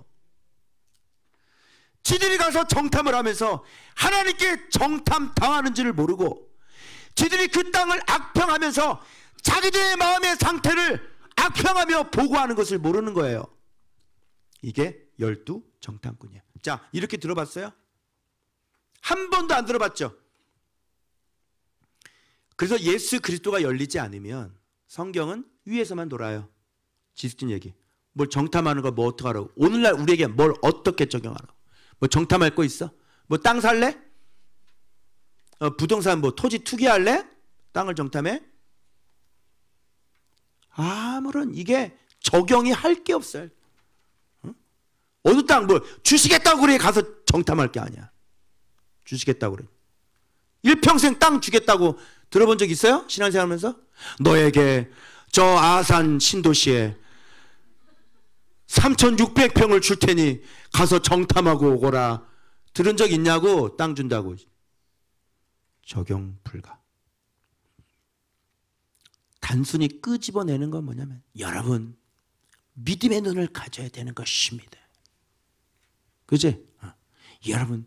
Speaker 1: 지들이 가서 정탐을 하면서 하나님께 정탐 당하는지를 모르고 지들이 그 땅을 악평하면서 자기들의 마음의 상태를 악평하며 보고하는 것을 모르는 거예요. 이게 12정탐꾼이야. 자, 이렇게 들어봤어요? 한 번도 안 들어봤죠? 그래서 예수 그리스도가 열리지 않으면 성경은 위에서만 돌아요. 지스틴 얘기. 뭘 정탐하는 거 뭐 어떡하라고. 오늘날 우리에게 뭘 어떻게 적용하라고. 뭐 정탐할 거 있어? 뭐 땅 살래? 부동산 뭐 토지 투기할래? 땅을 정탐해? 아무런 이게 적용이 할 게 없어요. 응? 어느 땅 뭐 주시겠다고 그래 가서 정탐할 게 아니야. 주시겠다고 그래. 일평생 땅 주겠다고 들어본 적 있어요? 신앙생활 하면서? 너에게 저 아산 신도시에 3,600평을 줄 테니 가서 정탐하고 오거라. 들은 적 있냐고? 땅 준다고. 적용 불가. 단순히 끄집어내는 건 뭐냐면 여러분 믿음의 눈을 가져야 되는 것입니다. 그치? 여러분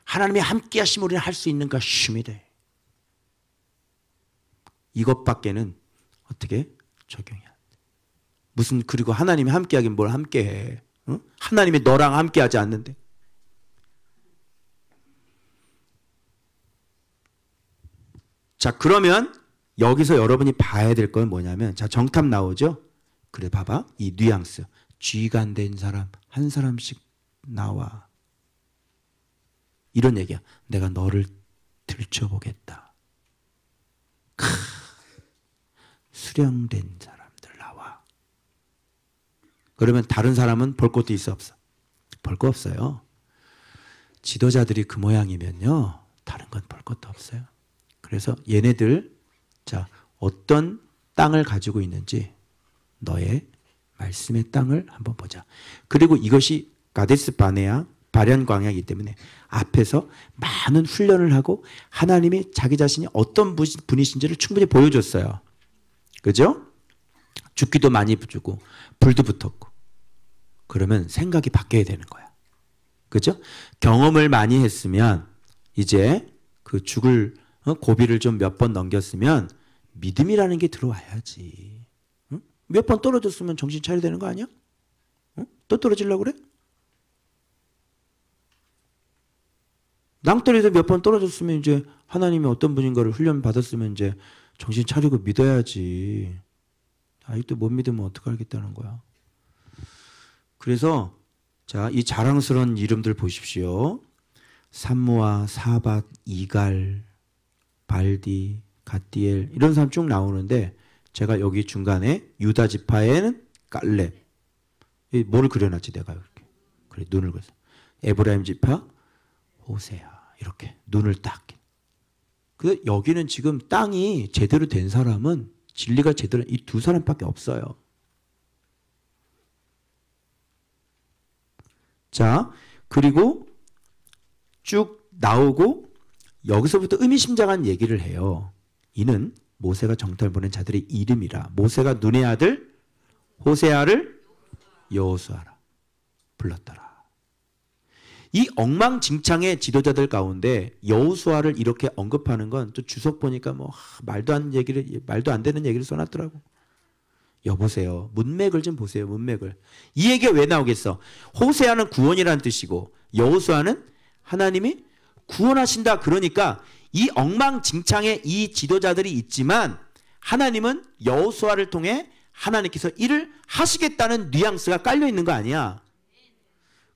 Speaker 1: 하나님이 함께 하시면 우리는 할 수 있는 것입니다. 이것밖에는 어떻게 적용해야 돼. 무슨 그리고 하나님이 함께 하긴 뭘 함께 해. 응? 하나님이 너랑 함께 하지 않는데. 자, 그러면 여기서 여러분이 봐야 될 건 뭐냐면, 자, 정탐 나오죠? 그래, 봐봐. 이 뉘앙스. 쥐가 안 된 사람, 한 사람씩 나와. 이런 얘기야. 내가 너를 들춰보겠다. 수령된 사람들 나와. 그러면 다른 사람은 볼 것도 있어, 없어? 볼 거 없어요. 지도자들이 그 모양이면요, 다른 건 볼 것도 없어요. 그래서 얘네들, 자, 어떤 땅을 가지고 있는지 너의 말씀의 땅을 한번 보자. 그리고 이것이 가데스 바네아 발현 광야이기 때문에 앞에서 많은 훈련을 하고 하나님이 자기 자신이 어떤 분이신지를 충분히 보여줬어요. 그죠? 죽기도 많이 주고 불도 붙었고. 그러면 생각이 바뀌어야 되는 거야. 그죠? 경험을 많이 했으면 이제 그 죽을 고비를 좀 몇 번 넘겼으면 믿음이라는 게 들어와야지. 응? 몇 번 떨어졌으면 정신 차려야 되는 거 아니야? 응? 또 떨어지려고 그래? 낭떠러지에서 몇 번 떨어졌으면 이제 하나님이 어떤 분인가를 훈련 받았으면 이제 정신 차리고 믿어야지. 아직도 못 믿으면 어떡하겠다는 거야. 그래서 자, 이 자랑스러운 이름들 보십시오. 삼무아, 사밧, 이갈, 발디, 갓디엘 이런 사람 쭉 나오는데 제가 여기 중간에 유다 지파에는 깔렙. 뭐를 그려놨지 내가 이렇게. 그래, 눈을 그렸어. 에브라임 지파 호세아 이렇게 눈을 딱. 근데 여기는 지금 땅이 제대로 된 사람은 진리가 제대로 이 두 사람밖에 없어요. 자, 그리고 쭉 나오고 여기서부터 의미심장한 얘기를 해요. 이는 모세가 정탐을 보낸 자들의 이름이라. 모세가 눈의 아들 호세아를 여호수아라 불렀더라. 이 엉망진창의 지도자들 가운데 여호수아를 이렇게 언급하는 건 또 주석 보니까 뭐 말도 안 되는 얘기를 써놨더라고. 여보세요. 문맥을 좀 보세요. 문맥을. 이 얘기가 왜 나오겠어? 호세아는 구원이라는 뜻이고 여호수아는 하나님이 구원하신다. 그러니까 이 엉망진창의 이 지도자들이 있지만 하나님은 여호수아를 통해 하나님께서 일을 하시겠다는 뉘앙스가 깔려 있는 거 아니야.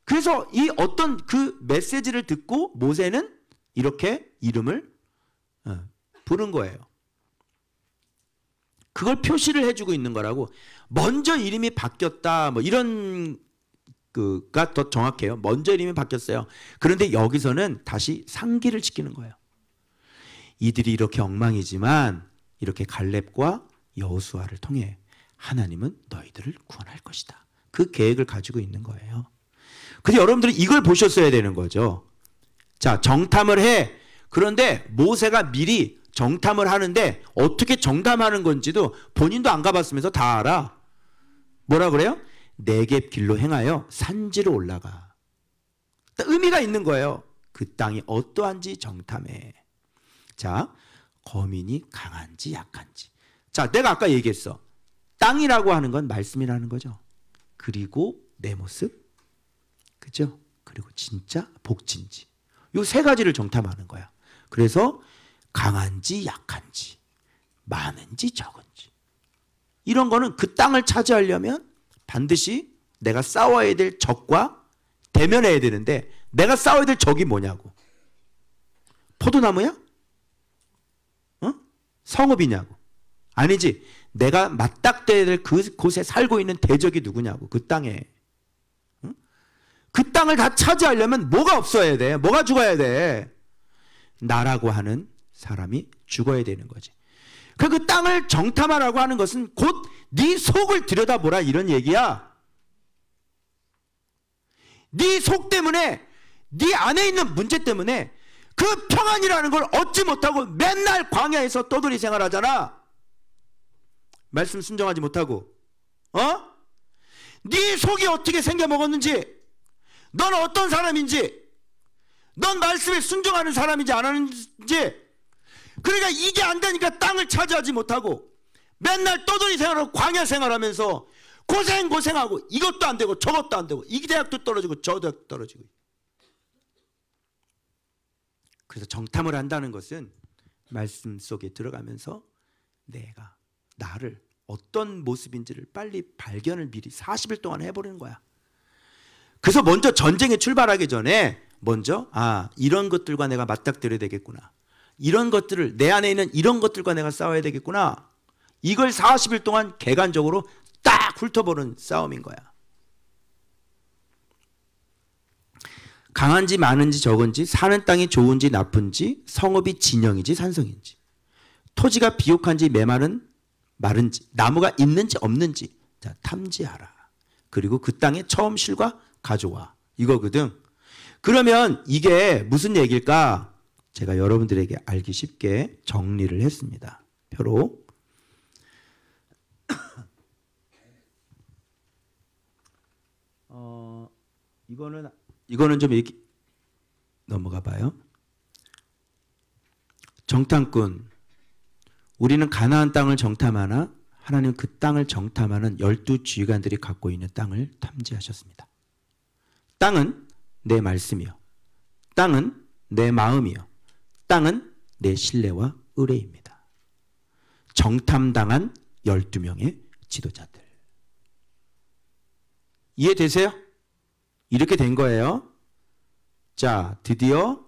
Speaker 1: 그래서 이 어떤 그 메시지를 듣고 모세는 이렇게 이름을 부른 거예요. 그걸 표시를 해주고 있는 거라고. 먼저 이름이 바뀌었다 뭐 이런 그가 더 정확해요. 먼저 이름이 바뀌었어요. 그런데 여기서는 다시 상기를 지키는 거예요. 이들이 이렇게 엉망이지만 이렇게 갈렙과 여호수아를 통해 하나님은 너희들을 구원할 것이다. 그 계획을 가지고 있는 거예요. 근데 여러분들이 이걸 보셨어야 되는 거죠. 자, 정탐을 해. 그런데 모세가 미리 정탐을 하는데 어떻게 정탐하는 건지도 본인도 안 가봤으면서 다 알아. 뭐라 그래요? 네겝 길로 행하여 산지로 올라가. 의미가 있는 거예요. 그 땅이 어떠한지 정탐해. 자, 거민이 강한지 약한지. 자, 내가 아까 얘기했어. 땅이라고 하는 건 말씀이라는 거죠. 그리고 내 모습, 그죠? 그리고 진짜 복진지. 이 세 가지를 정탐하는 거야. 그래서 강한지 약한지, 많은지 적은지. 이런 거는 그 땅을 차지하려면 반드시 내가 싸워야 될 적과 대면해야 되는데 내가 싸워야 될 적이 뭐냐고. 포도나무야? 성읍이냐고. 아니지. 내가 맞닥뜨려야 될 그곳에 살고 있는 대적이 누구냐고. 그 땅에. 그 땅을 다 차지하려면 뭐가 없어야 돼? 뭐가 죽어야 돼? 나라고 하는 사람이 죽어야 되는 거지. 그 땅을 정탐하라고 하는 것은 곧 네 속을 들여다보라 이런 얘기야. 네 속 때문에, 네 안에 있는 문제 때문에 그 평안이라는 걸 얻지 못하고 맨날 광야에서 떠돌이 생활하잖아. 말씀 순종하지 못하고. 네 속이 어떻게 생겨먹었는지, 넌 어떤 사람인지, 넌 말씀에 순종하는 사람인지 안 하는지. 그러니까 이게 안 되니까 땅을 차지하지 못하고 맨날 떠돌이 생활하고 광야 생활하면서 고생하고 이것도 안 되고 저것도 안 되고 이 대학도 떨어지고 저 대학도 떨어지고. 그래서 정탐을 한다는 것은 말씀 속에 들어가면서 내가 나를 어떤 모습인지를 빨리 발견을 미리 40일 동안 해버리는 거야. 그래서 먼저 전쟁에 출발하기 전에 먼저 이런 것들과 내가 맞닥뜨려야 되겠구나. 이런 것들을 내 안에 있는 이런 것들과 내가 싸워야 되겠구나. 이걸 40일 동안 객관적으로 딱 훑어보는 싸움인 거야. 강한지 많은지 적은지, 사는 땅이 좋은지 나쁜지, 성읍이 진영이지 산성인지, 토지가 비옥한지 마른지, 나무가 있는지 없는지 자, 탐지하라. 그리고 그 땅의 처음 실과 가져와. 이거거든. 그러면 이게 무슨 얘기일까? 제가 여러분들에게 알기 쉽게 정리를 했습니다. 표로. 이거는 좀 이렇게 넘어가 봐요. 정탐꾼. 우리는 가나안 땅을 정탐하나 하나님 그 땅을 정탐하는 12지휘관들이 갖고 있는 땅을 탐지하셨습니다. 땅은 내 말씀이요. 땅은 내 마음이요. 땅은 내 신뢰와 의뢰입니다. 정탐당한 12명의 지도자들. 이해되세요? 이렇게 된 거예요. 자, 드디어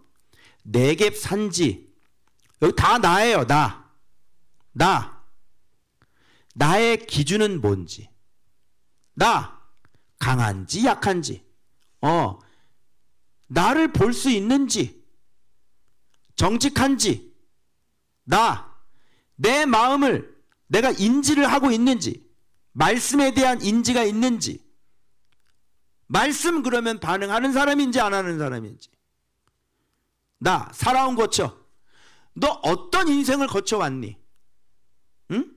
Speaker 1: 네겝 산지. 여기 다 나예요. 나의 기준은 뭔지. 강한지 약한지. 나를 볼 수 있는지. 정직한지. 내 마음을 내가 인지를 하고 있는지. 말씀에 대한 인지가 있는지. 말씀 그러면 반응하는 사람인지 안 하는 사람인지. 살아온 거쳐. 너 어떤 인생을 거쳐왔니? 응?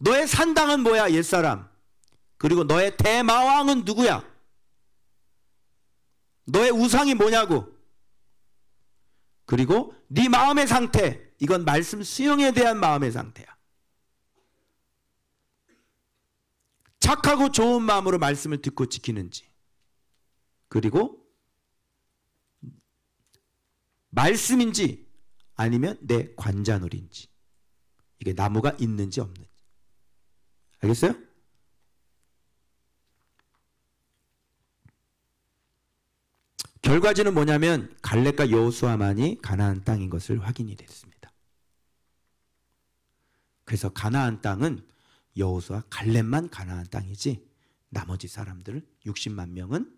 Speaker 1: 너의 산당은 뭐야, 옛사람? 그리고 너의 대마왕은 누구야? 너의 우상이 뭐냐고? 그리고 네 마음의 상태, 이건 말씀 수용에 대한 마음의 상태야. 착하고 좋은 마음으로 말씀을 듣고 지키는지, 그리고 말씀인지 아니면 내 관자놀이인지, 이게 나무가 있는지 없는지. 알겠어요? 결과지는 뭐냐면 갈렙과 여호수아만이 가나안 땅인 것을 확인이 됐습니다. 그래서 가나안 땅은 여호수아 갈렙만 가나안 땅이지 나머지 사람들 60만 명은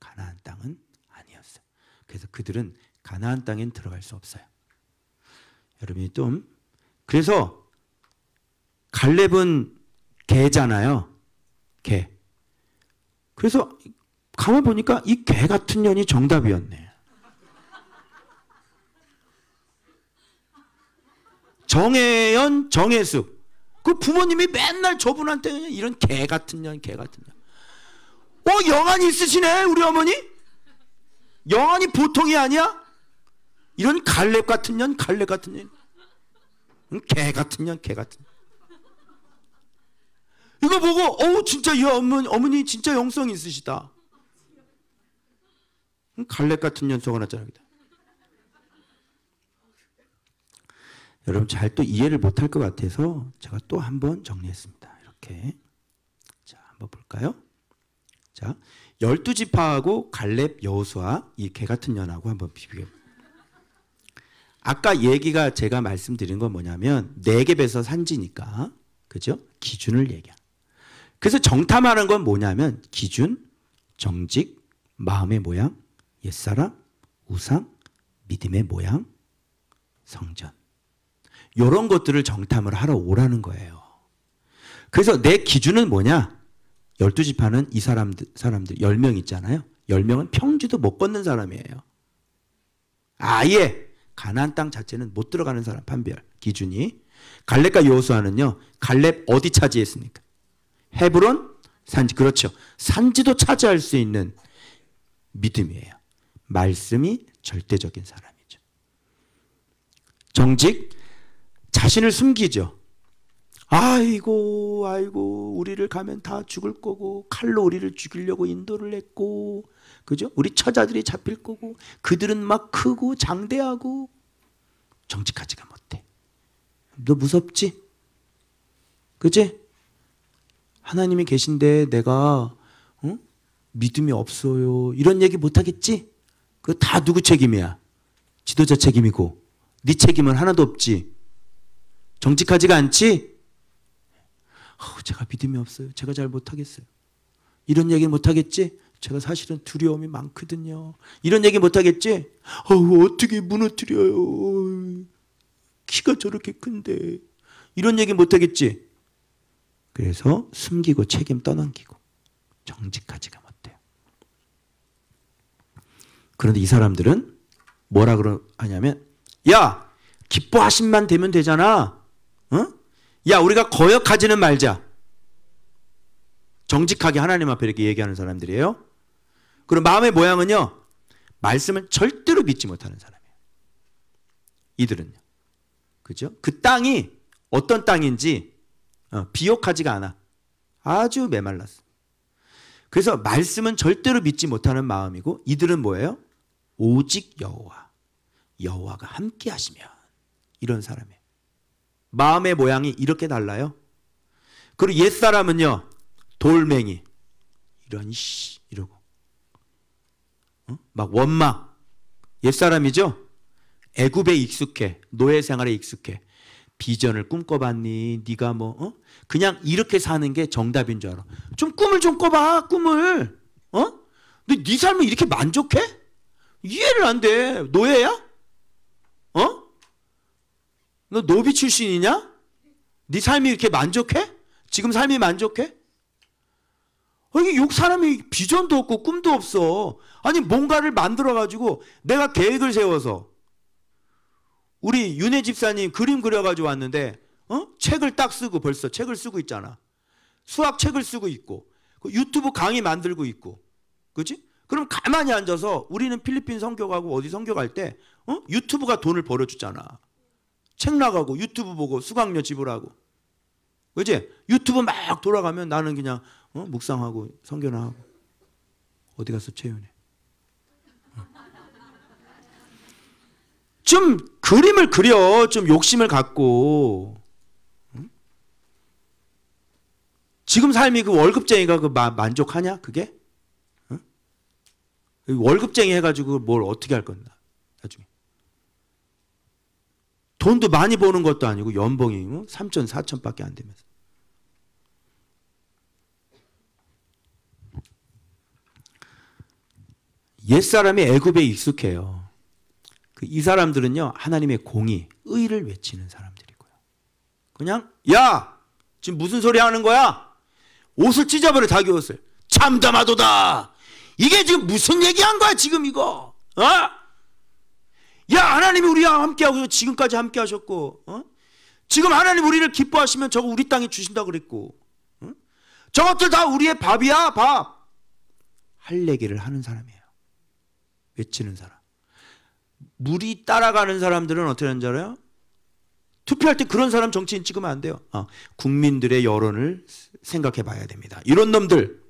Speaker 1: 가나안 땅은 아니었어요. 그래서 그들은 가나안 땅엔 들어갈 수 없어요. 여러분이 좀 그래서 갈렙은 개잖아요. 개. 그래서 가만 보니까 이 개 같은 년이 정답이었네. 정혜연, 정혜숙. 그 부모님이 맨날 저분한테 그냥 이런 개 같은 년, 개 같은 년. 영안이 있으시네, 우리 어머니? 영안이 보통이 아니야? 이런 갈렙 같은 년, 갈렙 같은 년. 개 같은 년, 개 같은 년. 이거 보고, 진짜 이 어머니 진짜 영성 있으시다. 갈렙 같은 년 적어놨잖아요. 여러분 잘 또 이해를 못할 것 같아서 제가 또 한번 정리했습니다. 이렇게. 자, 한번 볼까요? 자, 12지파하고 갈렙, 여호수아 이 개 같은 년하고 한번 비교해 볼게요. 아까 얘기가 제가 말씀드린 건 뭐냐면 네겝에서 산지니까 그죠? 기준을 얘기하는. 그래서 정탐하는 건 뭐냐면 기준, 정직, 마음의 모양, 옛사람, 우상, 믿음의 모양, 성전. 이런 것들을 정탐을 하러 오라는 거예요. 그래서 내 기준은 뭐냐? 12지파는 이 사람들 10명 있잖아요. 10명은 평지도 못 걷는 사람이에요. 아예 가나안 땅 자체는 못 들어가는 사람 판별 기준이. 갈렙과 여호수아는요. 갈렙 어디 차지했습니까? 헤브론 산지. 그렇죠. 산지도 차지할 수 있는 믿음이에요. 말씀이 절대적인 사람이죠. 정직 자신을 숨기죠. 아이고 우리를 가면 다 죽을 거고 칼로 우리를 죽이려고 인도를 했고 그죠? 우리 처자들이 잡힐 거고 그들은 막 크고 장대하고 정직하지가 못해. 너 무섭지? 그지? 하나님이 계신데 내가 믿음이 없어요. 이런 얘기 못하겠지? 그거 다 누구 책임이야? 지도자 책임이고 네 책임은 하나도 없지. 정직하지가 않지? 제가 믿음이 없어요. 제가 잘 못하겠어요. 이런 얘기 못하겠지? 제가 사실은 두려움이 많거든요. 이런 얘기 못하겠지? 어떻게 무너뜨려요. 키가 저렇게 큰데. 이런 얘기 못하겠지? 그래서 숨기고 책임 떠넘기고 정직하지가 못해요. 그런데 이 사람들은 뭐라 하냐면 야 기뻐하심만 되면 되잖아. 야 우리가 거역하지는 말자. 정직하게 하나님 앞에 이렇게 얘기하는 사람들이에요. 그리고 마음의 모양은요. 말씀을 절대로 믿지 못하는 사람이에요. 이들은요. 그죠? 그 땅이 어떤 땅인지 비옥하지가 않아. 아주 메말랐어. 그래서 말씀은 절대로 믿지 못하는 마음이고 이들은 뭐예요? 오직 여호와. 여호와가 함께 하시면 이런 사람이에요. 마음의 모양이 이렇게 달라요. 그리고 옛사람은요. 돌멩이. 이런 이러고. 막 원망. 옛사람이죠. 애굽에 익숙해. 노예 생활에 익숙해. 비전을 꿈꿔봤니? 네가 그냥 이렇게 사는 게 정답인 줄 알아. 좀 꿈을 좀 꿔봐. 꿈을. 근데 네 삶은 이렇게 만족해? 이해를 안 돼. 노예야? 너 노비 출신이냐? 네 삶이 이렇게 만족해? 지금 삶이 만족해? 이게 욕 사람이 비전도 없고 꿈도 없어. 아니 뭔가를 만들어가지고 내가 계획을 세워서 우리 윤혜 집사님 그림 그려가지고 왔는데 책을 딱 쓰고 벌써 책을 쓰고 있잖아. 수학 책을 쓰고 있고 유튜브 강의 만들고 있고 그렇지? 그럼 가만히 앉아서 우리는 필리핀 선교 가고 어디 선교 갈 때 유튜브가 돈을 벌어주잖아. 책 나가고 유튜브 보고 수강료 지불하고 그치? 유튜브 막 돌아가면 나는 그냥 묵상하고 선교나 하고 어디 가서 채우네. 좀 그림을 그려. 좀 욕심을 갖고. 지금 삶이 그 월급쟁이가 그 만족하냐? 그게? 월급쟁이 해가지고 뭘 어떻게 할 건가? 나중에. 돈도 많이 버는 것도 아니고 연봉이 3천, 4천밖에 안 되면서. 옛사람이 애굽에 익숙해요. 이 사람들은요, 하나님의 공의, 의를 외치는 사람들이고요. 그냥, 야! 지금 무슨 소리 하는 거야? 옷을 찢어버려, 자기 옷을. 참담하도다! 이게 지금 무슨 얘기한 거야, 지금 이거? 어? 야, 하나님이 우리와 함께하고 지금까지 함께하셨고, 지금 하나님 우리를 기뻐하시면 저거 우리 땅에 주신다 그랬고, 저것들 다 우리의 밥이야, 밥. 할 얘기를 하는 사람이에요. 외치는 사람. 물이 따라가는 사람들은 어떻게 하는지 알아요? 투표할 때 그런 사람 정치인 찍으면 안 돼요. 국민들의 여론을 생각해 봐야 됩니다. 이런 놈들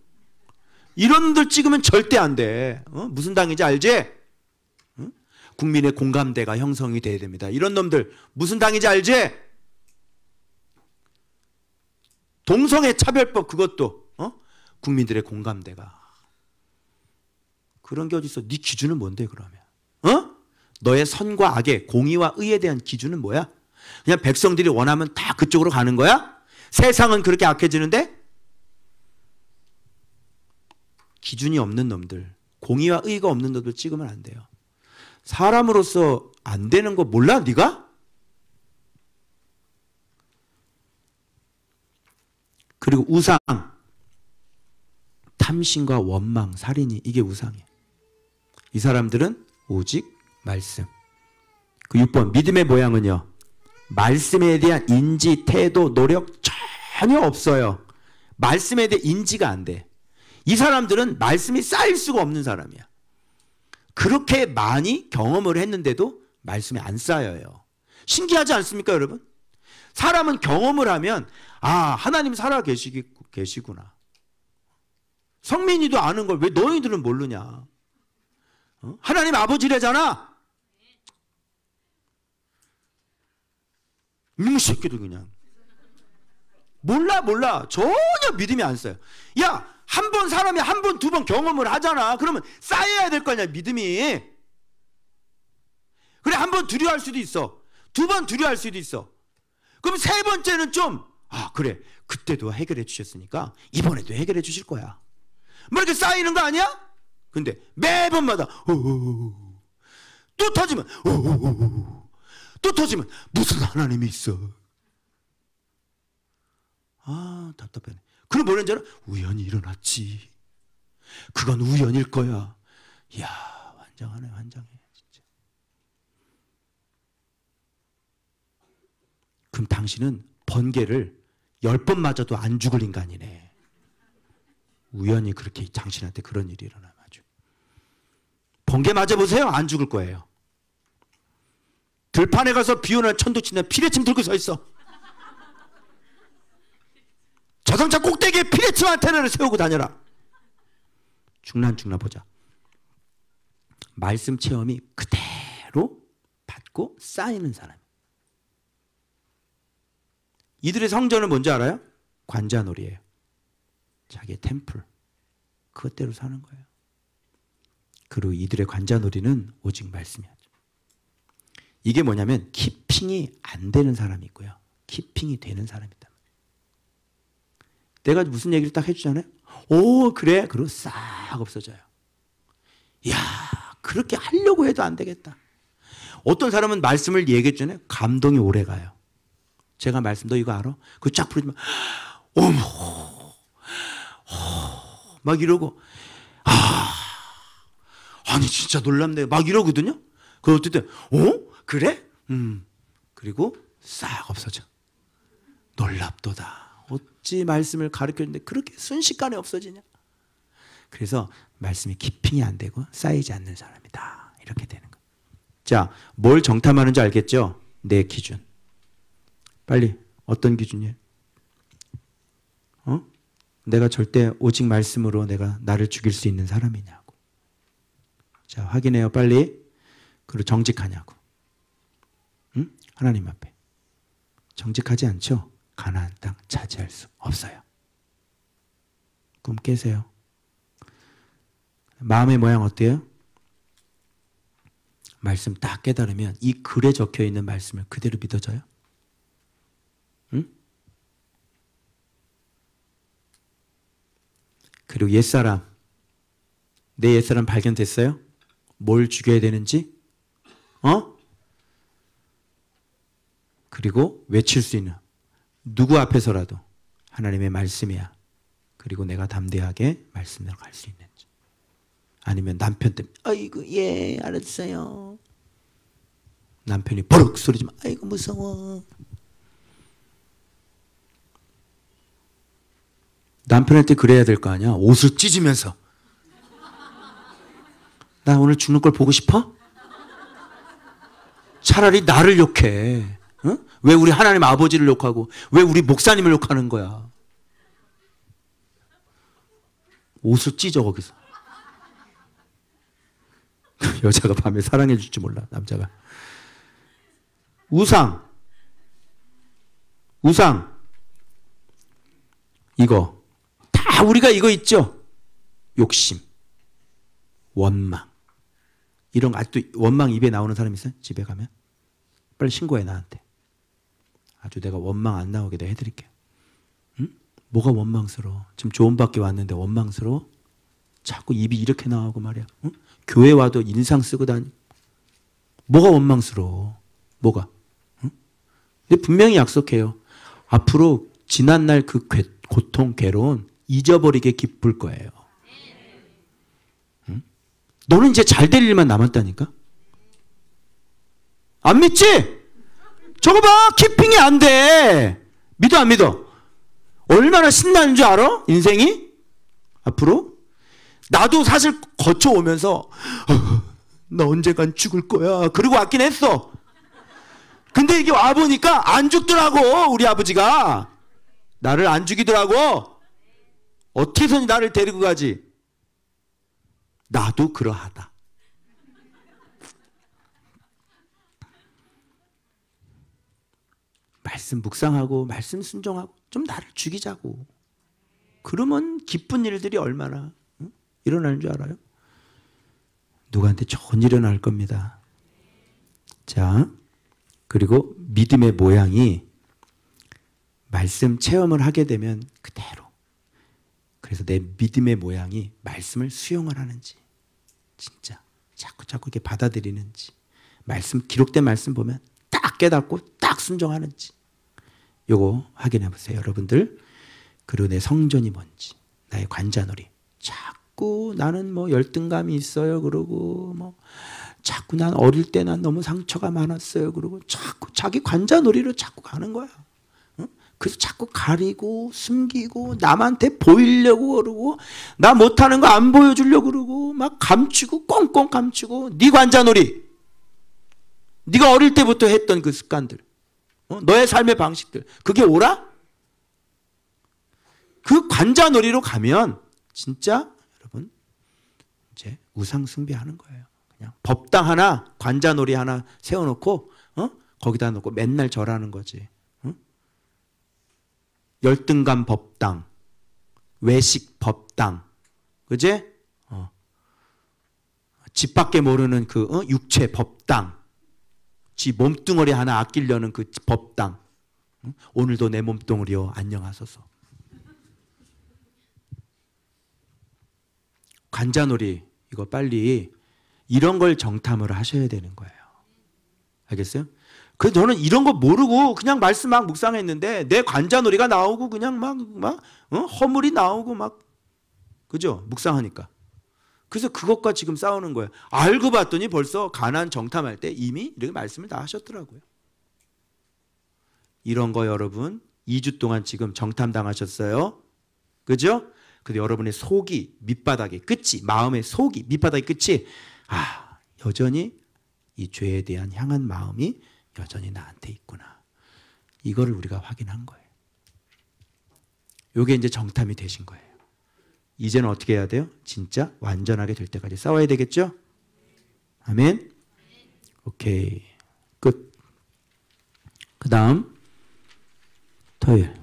Speaker 1: 찍으면 절대 안 돼. 무슨 당인지 알지? 국민의 공감대가 형성이 돼야 됩니다. 이런 놈들 무슨 당인지 알지? 동성애 차별법 그것도 국민들의 공감대가. 그런 게 어디 있어? 네 기준은 뭔데 그러면? 너의 선과 악의 공의와 의에 대한 기준은 뭐야? 그냥 백성들이 원하면 다 그쪽으로 가는 거야? 세상은 그렇게 악해지는데? 기준이 없는 놈들, 공의와 의가 없는 놈들 찍으면 안 돼요. 사람으로서 안 되는 거 몰라 네가? 그리고 우상, 탐심과 원망, 살인이 이게 우상이에요. 이 사람들은 오직 말씀. 그 6번 믿음의 모양은요, 말씀에 대한 인지, 태도, 노력 전혀 없어요. 말씀에 대한 인지가 안 돼. 이 사람들은 말씀이 쌓일 수가 없는 사람이야. 그렇게 많이 경험을 했는데도 말씀이 안 쌓여요. 신기하지 않습니까, 여러분? 사람은 경험을 하면 하나님 살아 계시구나. 성민이도 아는 걸 왜 너희들은 모르냐? 하나님 아버지래잖아. 이놈의 새끼들 그냥 몰라. 전혀 믿음이 안 쌓여. 야, 사람이 한 번, 두 번 경험을 하잖아. 그러면 쌓여야 될 거 아니야, 믿음이. 그래, 한 번 두려워할 수도 있어. 두 번 두려워할 수도 있어. 그럼 세 번째는 좀 그래, 그때도 해결해 주셨으니까 이번에도 해결해 주실 거야. 뭐 이렇게 쌓이는 거 아니야? 근데 매번마다 또 터지면 또 터지면 무슨 하나님이 있어. 답답하네. 그럼 뭐라는 줄 알아? 우연히 일어났지. 그건 우연일 거야. 이야, 환장하네, 환장해 진짜. 그럼 당신은 번개를 10번 맞아도 안 죽을 인간이네. 우연히 그렇게 당신한테 그런 일이 일어나면 아주. 번개 맞아보세요. 안 죽을 거예요. 들판에 가서 비 오는 천둥 치나 피레침 들고 서 있어. 자동차 꼭대기에 피레침 안테나를 세우고 다녀라. 죽나 보자. 말씀 체험이 그대로 받고 쌓이는 사람. 이들의 성전은 뭔지 알아요? 관자놀이에요. 자기의 템플. 그것대로 사는 거예요. 그리고 이들의 관자놀이는 오직 말씀이었죠. 이게 뭐냐면 키핑이 안 되는 사람이 있고요. 키핑이 되는 사람이 있다. 내가 무슨 얘기를 딱 해주잖아요. 오, 그래. 그리고 싹 없어져요. 이야, 그렇게 하려고 해도 안 되겠다. 어떤 사람은 말씀을 얘기했잖아요. 감동이 오래 가요. 제가 말씀, 너 이거 알아? 그거 쫙 풀어주면, 어머, 막 이러고, 아니, 진짜 놀랍네. 막 이러거든요. 그 어떨 때, 그래? 그리고 싹 없어져. 놀랍도다. 어찌 말씀을 가르쳤는데 그렇게 순식간에 없어지냐? 그래서 말씀이 키핑이 안 되고 쌓이지 않는 사람이다. 이렇게 되는 거예요. 자, 뭘 정탐하는지 알겠죠? 내 기준. 빨리, 어떤 기준이에요? 내가 절대 오직 말씀으로 내가 나를 죽일 수 있는 사람이냐고. 자, 확인해요, 빨리. 그리고 정직하냐고. 하나님 앞에. 정직하지 않죠? 가나안 땅 차지할 수 없어요. 꿈 깨세요. 마음의 모양 어때요? 말씀 딱 깨달으면 이 글에 적혀 있는 말씀을 그대로 믿어져요? 응? 그리고 옛사람, 내 옛사람 발견됐어요? 뭘 죽여야 되는지? 그리고 외칠 수 있는 누구 앞에서라도 하나님의 말씀이야. 그리고 내가 담대하게 말씀대로 갈 수 있는지. 아니면 남편 때문에 아이고 예 알았어요. 남편이 버럭 소리지만 아이고 무서워. 남편한테 그래야 될 거 아니야. 옷을 찢으면서 나 오늘 죽는 걸 보고 싶어? 차라리 나를 욕해. 응? 왜 우리 하나님 아버지를 욕하고 왜 우리 목사님을 욕하는 거야. 옷을 찢어 거기서. 여자가 밤에 사랑해 줄지 몰라. 남자가. 우상 이거 다 우리가 이거 있죠. 욕심, 원망 이런 거 아직도 원망 입에 나오는 사람 있어요? 집에 가면 빨리 신고해 나한테. 아주 내가 원망 안 나오게 내가 해드릴게요. 응? 뭐가 원망스러워? 지금 좋은 밖에 왔는데 원망스러워? 자꾸 입이 이렇게 나오고 말이야. 응? 교회 와도 인상 쓰고 다니. 뭐가 원망스러워? 뭐가? 응? 근데 분명히 약속해요. 앞으로 지난날 그 고통, 괴로움 잊어버리게 기쁠 거예요. 응? 너는 이제 잘 될 일만 남았다니까? 안 믿지? 저거 봐! 키핑이 안 돼! 믿어 안 믿어? 얼마나 신나는 줄 알아? 인생이? 앞으로? 나도 사실 거쳐오면서 나 언젠간 죽을 거야. 그러고 왔긴 했어. 근데 이게 와보니까 안 죽더라고. 우리 아버지가 나를 안 죽이더라고. 어떻게 해서 나를 데리고 가지? 나도 그러하다. 말씀 묵상하고 말씀 순종하고 좀 나를 죽이자고. 그러면 기쁜 일들이 얼마나 일어나는 줄 알아요? 누구한테 좋은 일이 일어날 겁니다. 자, 그리고 믿음의 모양이 말씀 체험을 하게 되면 그대로. 그래서 내 믿음의 모양이 말씀을 수용을 하는지, 진짜 자꾸 이렇게 받아들이는지, 말씀 기록된 말씀 보면 딱 깨닫고 딱 순종하는지, 요거 확인해 보세요, 여러분들. 그리고 내 성전이 뭔지, 나의 관자놀이. 자꾸 나는 뭐 열등감이 있어요. 그러고 뭐 자꾸 난 어릴 때 난 너무 상처가 많았어요. 그러고 자꾸 자기 관자놀이로 자꾸 가는 거야. 응? 그래서 자꾸 가리고 숨기고 남한테 보이려고 그러고 나 못하는 거 안 보여주려고 그러고 막 감추고 꽁꽁 감추고 네 관자놀이. 네가 어릴 때부터 했던 그 습관들. 너의 삶의 방식들. 그게 옳아? 그 관자놀이로 가면 진짜 여러분 이제 우상 숭배하는 거예요. 그냥 법당 하나, 관자놀이 하나 세워놓고 거기다 놓고 맨날 절하는 거지. 열등감 법당, 외식 법당, 그제? 집 밖에 모르는 그 육체 법당, 지 몸뚱어리 하나 아끼려는 그 법당. 오늘도 내 몸뚱어리요 안녕하소서. 관자놀이 이거 빨리 이런 걸 정탐을 하셔야 되는 거예요. 알겠어요? 그래서 저는 이런 거 모르고 그냥 말씀 막 묵상했는데 내 관자놀이가 나오고 그냥 막 허물이 나오고 막 그죠? 묵상하니까. 그래서 그것과 지금 싸우는 거예요. 알고 봤더니 벌써 가나안 정탐할 때 이미 이렇게 말씀을 다 하셨더라고요. 이런 거 여러분 2주 동안 지금 정탐 당하셨어요. 그죠? 근데 여러분의 속이 밑바닥이 끝이 마음의 속이 밑바닥이 끝이 여전히 이 죄에 대한 향한 마음이 여전히 나한테 있구나. 이거를 우리가 확인한 거예요. 이게 이제 정탐이 되신 거예요. 이제는 어떻게 해야 돼요? 진짜 완전하게 될 때까지 싸워야 되겠죠? 아멘. 오케이. 끝. 그 다음 토요일.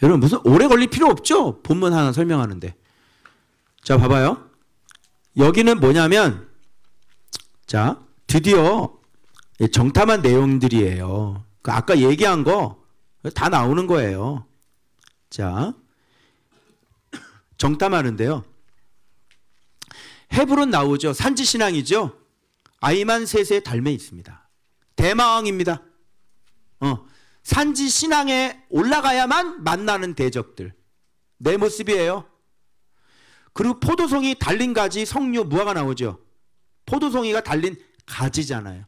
Speaker 1: 여러분 무슨 오래 걸릴 필요 없죠? 본문 하나 설명하는데. 자 봐봐요. 여기는 뭐냐면, 자, 드디어 정탐한 내용들이에요. 아까 얘기한 거 다 나오는 거예요. 자, 정탐하는데요. 헤브론 나오죠. 산지신앙이죠. 아이만 셋의 닮에 있습니다. 대마왕입니다. 산지신앙에 올라가야만 만나는 대적들. 내 모습이에요. 그리고 포도송이 달린 가지, 성류, 무화과 나오죠. 포도송이가 달린 가지잖아요.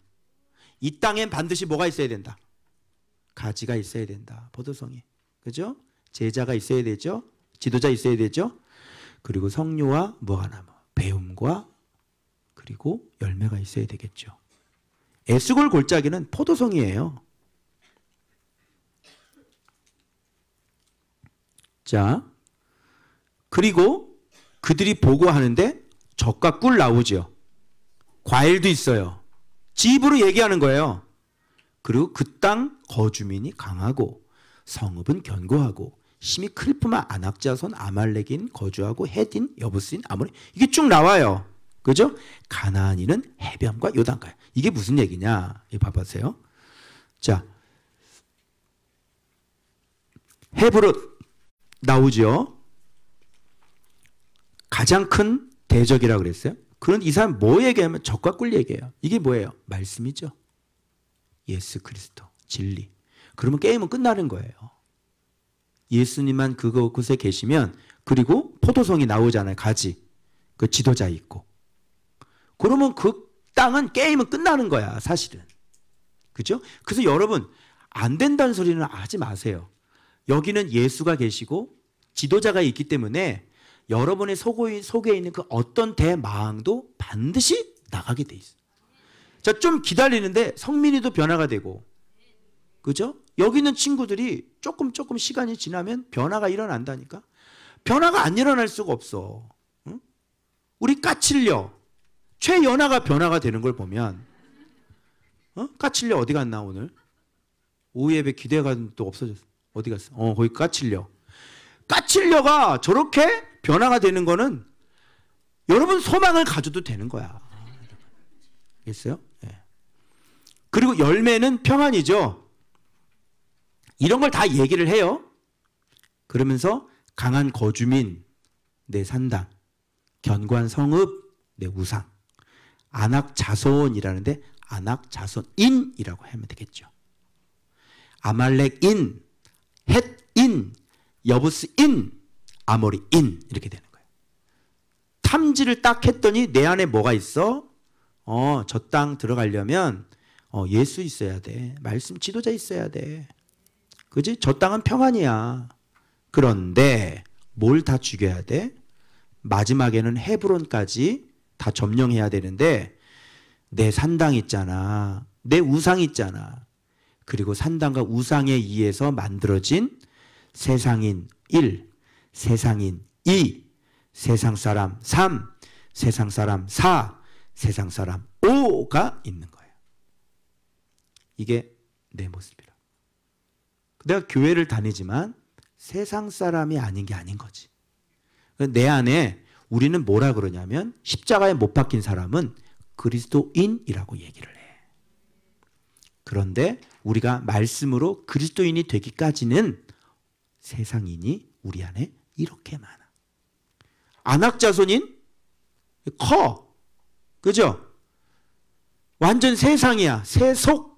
Speaker 1: 이 땅엔 반드시 뭐가 있어야 된다? 가지가 있어야 된다. 포도송이. 그죠? 제자가 있어야 되죠. 지도자 있어야 되죠. 그리고 성류와 무화과나무, 배움과 그리고 열매가 있어야 되겠죠. 에스골 골짜기는 포도송이에요. 자, 그리고 그들이 보고하는데 젖과 꿀 나오죠. 과일도 있어요. 집으로 얘기하는 거예요. 그리고 그 땅 거주민이 강하고 성읍은 견고하고 심히 클 뿐만 아낙자손 아말렉인 거주하고 헤딘 여부스인 아모리, 이게 쭉 나와요. 그죠? 가나안인은 해변과 요단가요. 이게 무슨 얘기냐? 이거 봐보세요. 자, 헤브론 나오죠. 가장 큰 대적이라고 그랬어요. 그런 이 사람 뭐 얘기하면 젖과 꿀 얘기해요. 이게 뭐예요? 말씀이죠. 예수 그리스도, 진리. 그러면 게임은 끝나는 거예요. 예수님만 그곳에 계시면, 그리고 포도송이 나오잖아요. 가지. 그 지도자 있고. 그러면 그 땅은 게임은 끝나는 거야, 사실은. 그죠? 그래서 여러분, 안 된다는 소리는 하지 마세요. 여기는 예수가 계시고 지도자가 있기 때문에 여러분의 속에 있는 그 어떤 대마왕도 반드시 나가게 돼 있어요. 자, 좀 기다리는데 성민이도 변화가 되고, 그죠? 여기 있는 친구들이 조금 시간이 지나면 변화가 일어난다니까. 변화가 안 일어날 수가 없어. 응? 우리 까칠려 최연아가 변화가 되는 걸 보면, 까칠려 어디 갔나 오늘? 오후 예배 기대가 또 없어졌어. 어디 갔어? 거기 까칠려가 저렇게 변화가 되는 거는 여러분 소망을 가져도 되는 거야. 알겠어요? 네. 그리고 열매는 평안이죠. 이런 걸 다 얘기를 해요. 그러면서 강한 거주민, 내 산당, 견고한 성읍, 내 우상, 아낙자손이라는데 아낙자손인이라고 하면 되겠죠. 아말렉인, 헷인, 여부스인, 아모리인, 이렇게 되는 거예요. 탐지를 딱 했더니 내 안에 뭐가 있어? 저 땅 들어가려면 예수 있어야 돼. 말씀 지도자 있어야 돼. 그지? 저 땅은 평안이야. 그런데 뭘 다 죽여야 돼? 마지막에는 헤브론까지 다 점령해야 되는데 내 산당 있잖아. 내 우상 있잖아. 그리고 산당과 우상에 의해서 만들어진 세상인 1, 세상인 2, 세상 사람 3, 세상 사람 4, 세상 사람 5가 있는 거예요. 이게 내 모습이라. 내가 교회를 다니지만 세상 사람이 아닌 게 아닌 거지. 내 안에 우리는 뭐라 그러냐면 십자가에 못 박힌 사람은 그리스도인이라고 얘기를 해. 그런데 우리가 말씀으로 그리스도인이 되기까지는 세상인이 우리 안에 이렇게 많아. 안악자손인 커. 그죠? 완전 세상이야. 세속.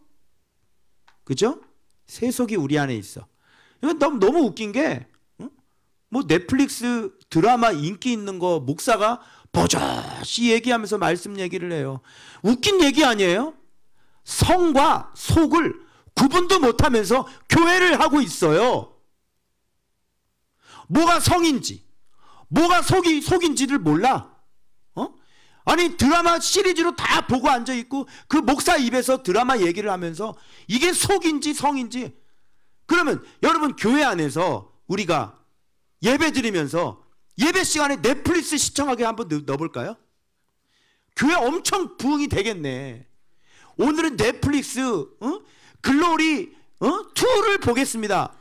Speaker 1: 그죠? 세속이 우리 안에 있어. 이건 너무 웃긴 게, 뭐 넷플릭스 드라마 인기 있는 거 목사가 버젓이 얘기하면서 말씀 얘기를 해요. 웃긴 얘기 아니에요? 성과 속을 구분도 못하면서 교회를 하고 있어요. 뭐가 성인지, 뭐가 속인지를 몰라. 아니 드라마 시리즈로 다 보고 앉아있고 그 목사 입에서 드라마 얘기를 하면서 이게 속인지 성인지. 그러면 여러분 교회 안에서 우리가 예배 드리면서 예배 시간에 넷플릭스 시청하게 한번 넣어볼까요? 교회 엄청 부흥이 되겠네. 오늘은 넷플릭스 글로리 2를 보겠습니다.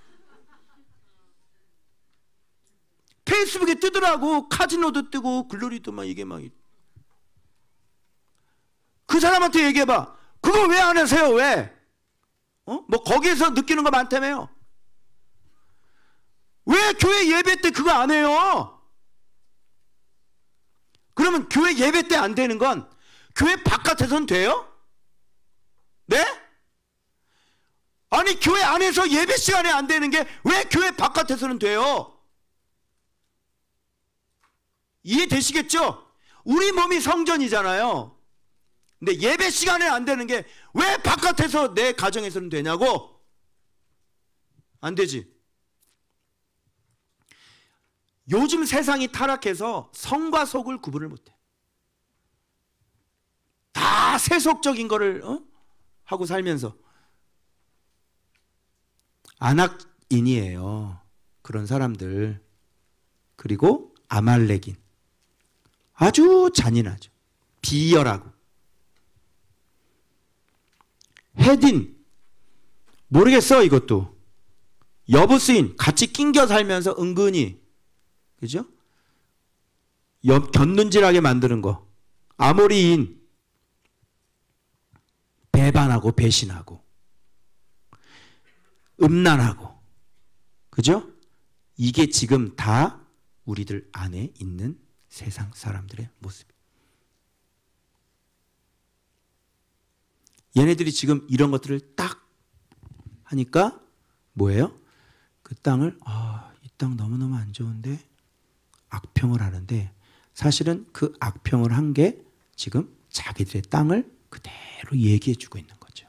Speaker 1: 페이스북에 뜨더라고. 카지노도 뜨고 글로리도 막 이게 막 그 사람한테 얘기해봐. 그거 왜 안 하세요? 왜? 뭐 거기에서 느끼는 거 많다며요. 왜 교회 예배 때 그거 안 해요? 그러면 교회 예배 때 안 되는 건 교회 바깥에서는 돼요? 네? 아니 교회 안에서 예배 시간에 안 되는 게 왜 교회 바깥에서는 돼요? 이해되시겠죠? 우리 몸이 성전이잖아요. 근데 예배 시간에 안 되는 게 왜 바깥에서 내 가정에서는 되냐고? 안 되지. 요즘 세상이 타락해서 성과 속을 구분을 못해. 다 세속적인 거를 하고 살면서. 안악인이에요. 그런 사람들. 그리고 아말렉인. 아주 잔인하죠. 비열하고. 헤딘. 모르겠어 이것도. 여부스인. 같이 낑겨 살면서 은근히. 그죠? 곁눈질하게 만드는 거. 아모리인. 배반하고 배신하고. 음란하고. 그죠? 이게 지금 다 우리들 안에 있는 세상 사람들의 모습이에요. 얘네들이 지금 이런 것들을 딱 하니까 뭐예요? 그 땅을 이 땅 너무너무 안 좋은데 악평을 하는데 사실은 그 악평을 한 게 지금 자기들의 땅을 그대로 얘기해 주고 있는 거죠.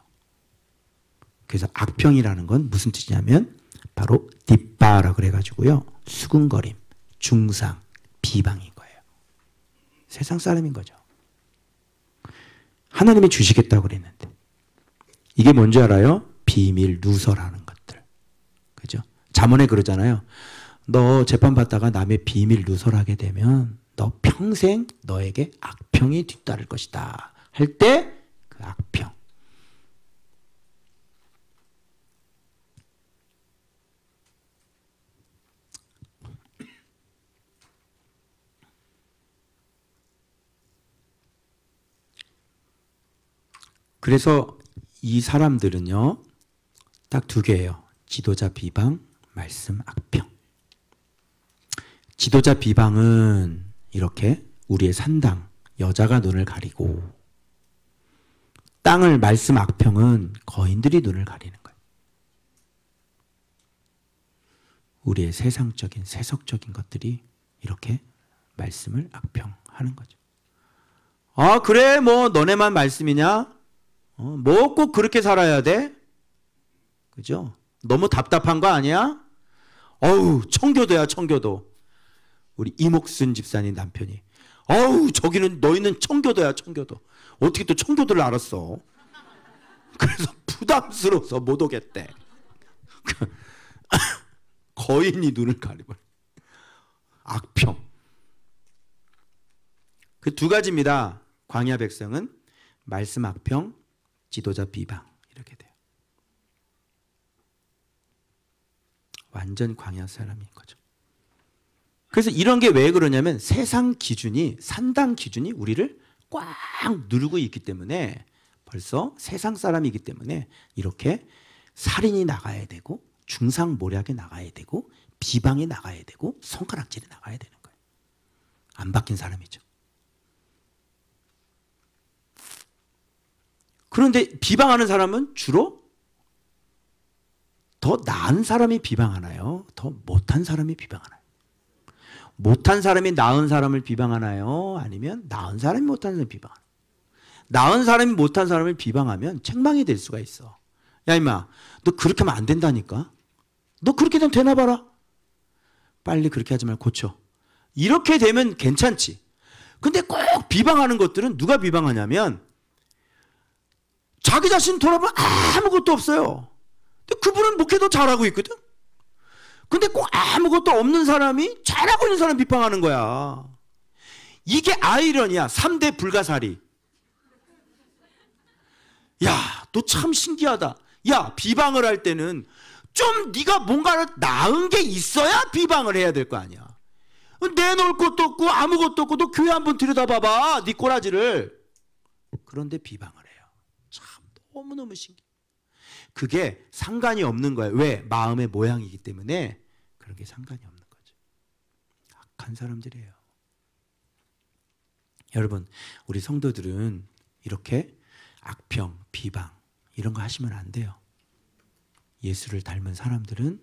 Speaker 1: 그래서 악평이라는 건 무슨 뜻이냐면 바로 뒷바라 그래가지고요. 수군거림, 중상, 비방인 거예요. 세상 사람인 거죠. 하나님이 주시겠다고 그랬는데 이게 뭔지 알아요? 비밀 누설하는 것들. 그죠? 잠언에 그러잖아요. 너 재판받다가 남의 비밀 누설하게 되면 너 평생 너에게 악평이 뒤따를 것이다. 할 때 그 악평. 그래서 이 사람들은요. 딱 두 개예요. 지도자 비방, 말씀 악평. 지도자 비방은 이렇게 우리의 산당, 여자가 눈을 가리고 땅을 말씀 악평은 거인들이 눈을 가리는 거예요. 우리의 세상적인, 세속적인 것들이 이렇게 말씀을 악평하는 거죠. 아 그래 뭐 너네만 말씀이냐? 뭐 꼭 그렇게 살아야 돼? 그죠? 너무 답답한 거 아니야? 어우 청교도야 청교도. 우리 이목순 집사님 남편이 어우 저기는 너희는 청교도야 청교도. 어떻게 또 청교도를 알았어? 그래서 부담스러워서 못 오겠대. 거인이 눈을 가리고. 악평. 그 두 가지입니다. 광야 백성은 말씀 악평, 지도자 비방 이렇게 돼요. 완전 광야 사람인 거죠. 그래서 이런 게 왜 그러냐면 세상 기준이 산당 기준이 우리를 꽉 누르고 있기 때문에 벌써 세상 사람이기 때문에 이렇게 살인이 나가야 되고 중상모략이 나가야 되고 비방이 나가야 되고 손가락질이 나가야 되는 거예요. 안 바뀐 사람이죠. 그런데 비방하는 사람은 주로 더 나은 사람이 비방하나요? 더 못한 사람이 비방하나요? 못한 사람이 나은 사람을 비방하나요? 아니면 나은 사람이 못한 사람을 비방하나요? 나은 사람이 못한 사람을 비방하면 책망이 될 수가 있어. 야 임마 너 그렇게 하면 안 된다니까. 너 그렇게 되면 되나 봐라. 빨리 그렇게 하지 말고 고쳐. 이렇게 되면 괜찮지. 근데 꼭 비방하는 것들은 누가 비방하냐면 자기 자신 돌아보면 아무것도 없어요. 근데 그분은 목회도 잘하고 있거든. 근데 꼭 아무것도 없는 사람이 잘하고 있는 사람 비방하는 거야. 이게 아이러니야. 3대 불가사리. 야, 너 참 신기하다. 야, 비방을 할 때는 좀 네가 뭔가 나은 게 있어야 비방을 해야 될 거 아니야. 내놓을 것도 없고 아무것도 없고 너 교회 한번 들여다봐봐. 네 꼬라지를. 그런데 비방을 해요. 참 너무너무 신기해. 그게 상관이 없는 거예요. 왜? 마음의 모양이기 때문에 그런 게 상관이 없는 거죠. 악한 사람들이에요. 여러분, 우리 성도들은 이렇게 악평, 비방 이런 거 하시면 안 돼요. 예수를 닮은 사람들은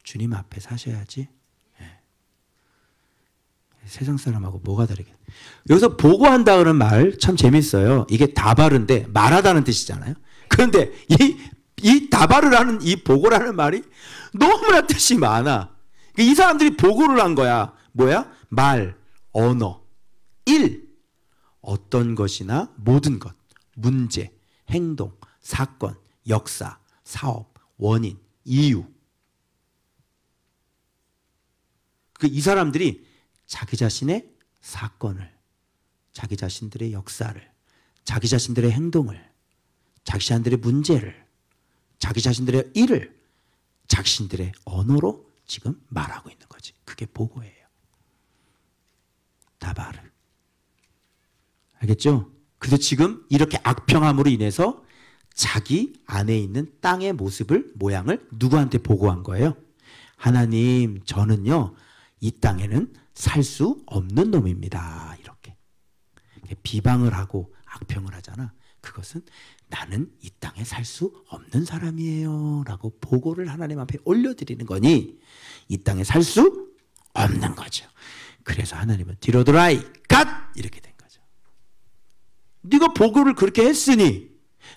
Speaker 1: 주님 앞에 사셔야지. 세상 사람하고 뭐가 다르게. 여기서 보고한다 그런 말 참 재밌어요. 이게 다바르인데 말하다는 뜻이잖아요. 그런데 이 다바르라는 이 보고라는 말이 너무나 뜻이 많아. 이 사람들이 보고를 한 거야. 뭐야? 말, 언어, 일. 어떤 것이나 모든 것, 문제, 행동, 사건, 역사, 사업, 원인, 이유. 이 사람들이 자기 자신의 사건을, 자기 자신들의 역사를, 자기 자신들의 행동을, 자기 자신들의 문제를, 자기 자신들의 일을 자신들의 언어로 지금 말하고 있는 거지. 그게 보고예요. 다바르. 알겠죠? 그래서 지금 이렇게 악평함으로 인해서 자기 안에 있는 땅의 모습을, 모양을 누구한테 보고한 거예요? 하나님, 저는요, 이 땅에는 살 수 없는 놈입니다. 이렇게. 비방을 하고 악평을 하잖아. 그것은 나는 이 땅에 살 수 없는 사람이에요. 라고 보고를 하나님 앞에 올려드리는 거니 이 땅에 살 수 없는 거죠. 그래서 하나님은 뒤로 돌아이 갓! 이렇게 된 거죠. 네가 보고를 그렇게 했으니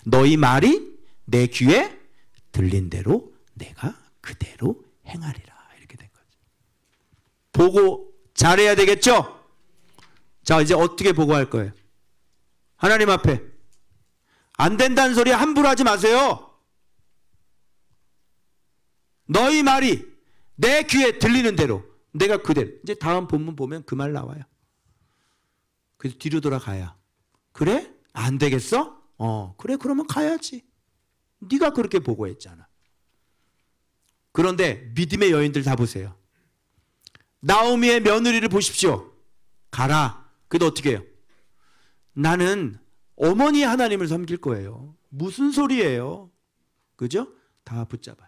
Speaker 1: 너희 말이 내 귀에 들린 대로 내가 그대로 행하리라. 이렇게 된 거죠. 보고 잘해야 되겠죠? 자, 이제 어떻게 보고할 거예요? 하나님 앞에 안 된다는 소리 함부로 하지 마세요. 너희 말이 내 귀에 들리는 대로 내가 그대로. 이제 다음 본문 보면 그 말 나와요. 그래서 뒤로 돌아가야. 그래? 안 되겠어? 그래, 그러면 가야지. 네가 그렇게 보고했잖아. 그런데 믿음의 여인들 다 보세요. 나오미의 며느리를 보십시오. 가라. 그래도 어떻게 해요? 나는 어머니 하나님을 섬길 거예요. 무슨 소리예요? 그죠? 다 붙잡아요.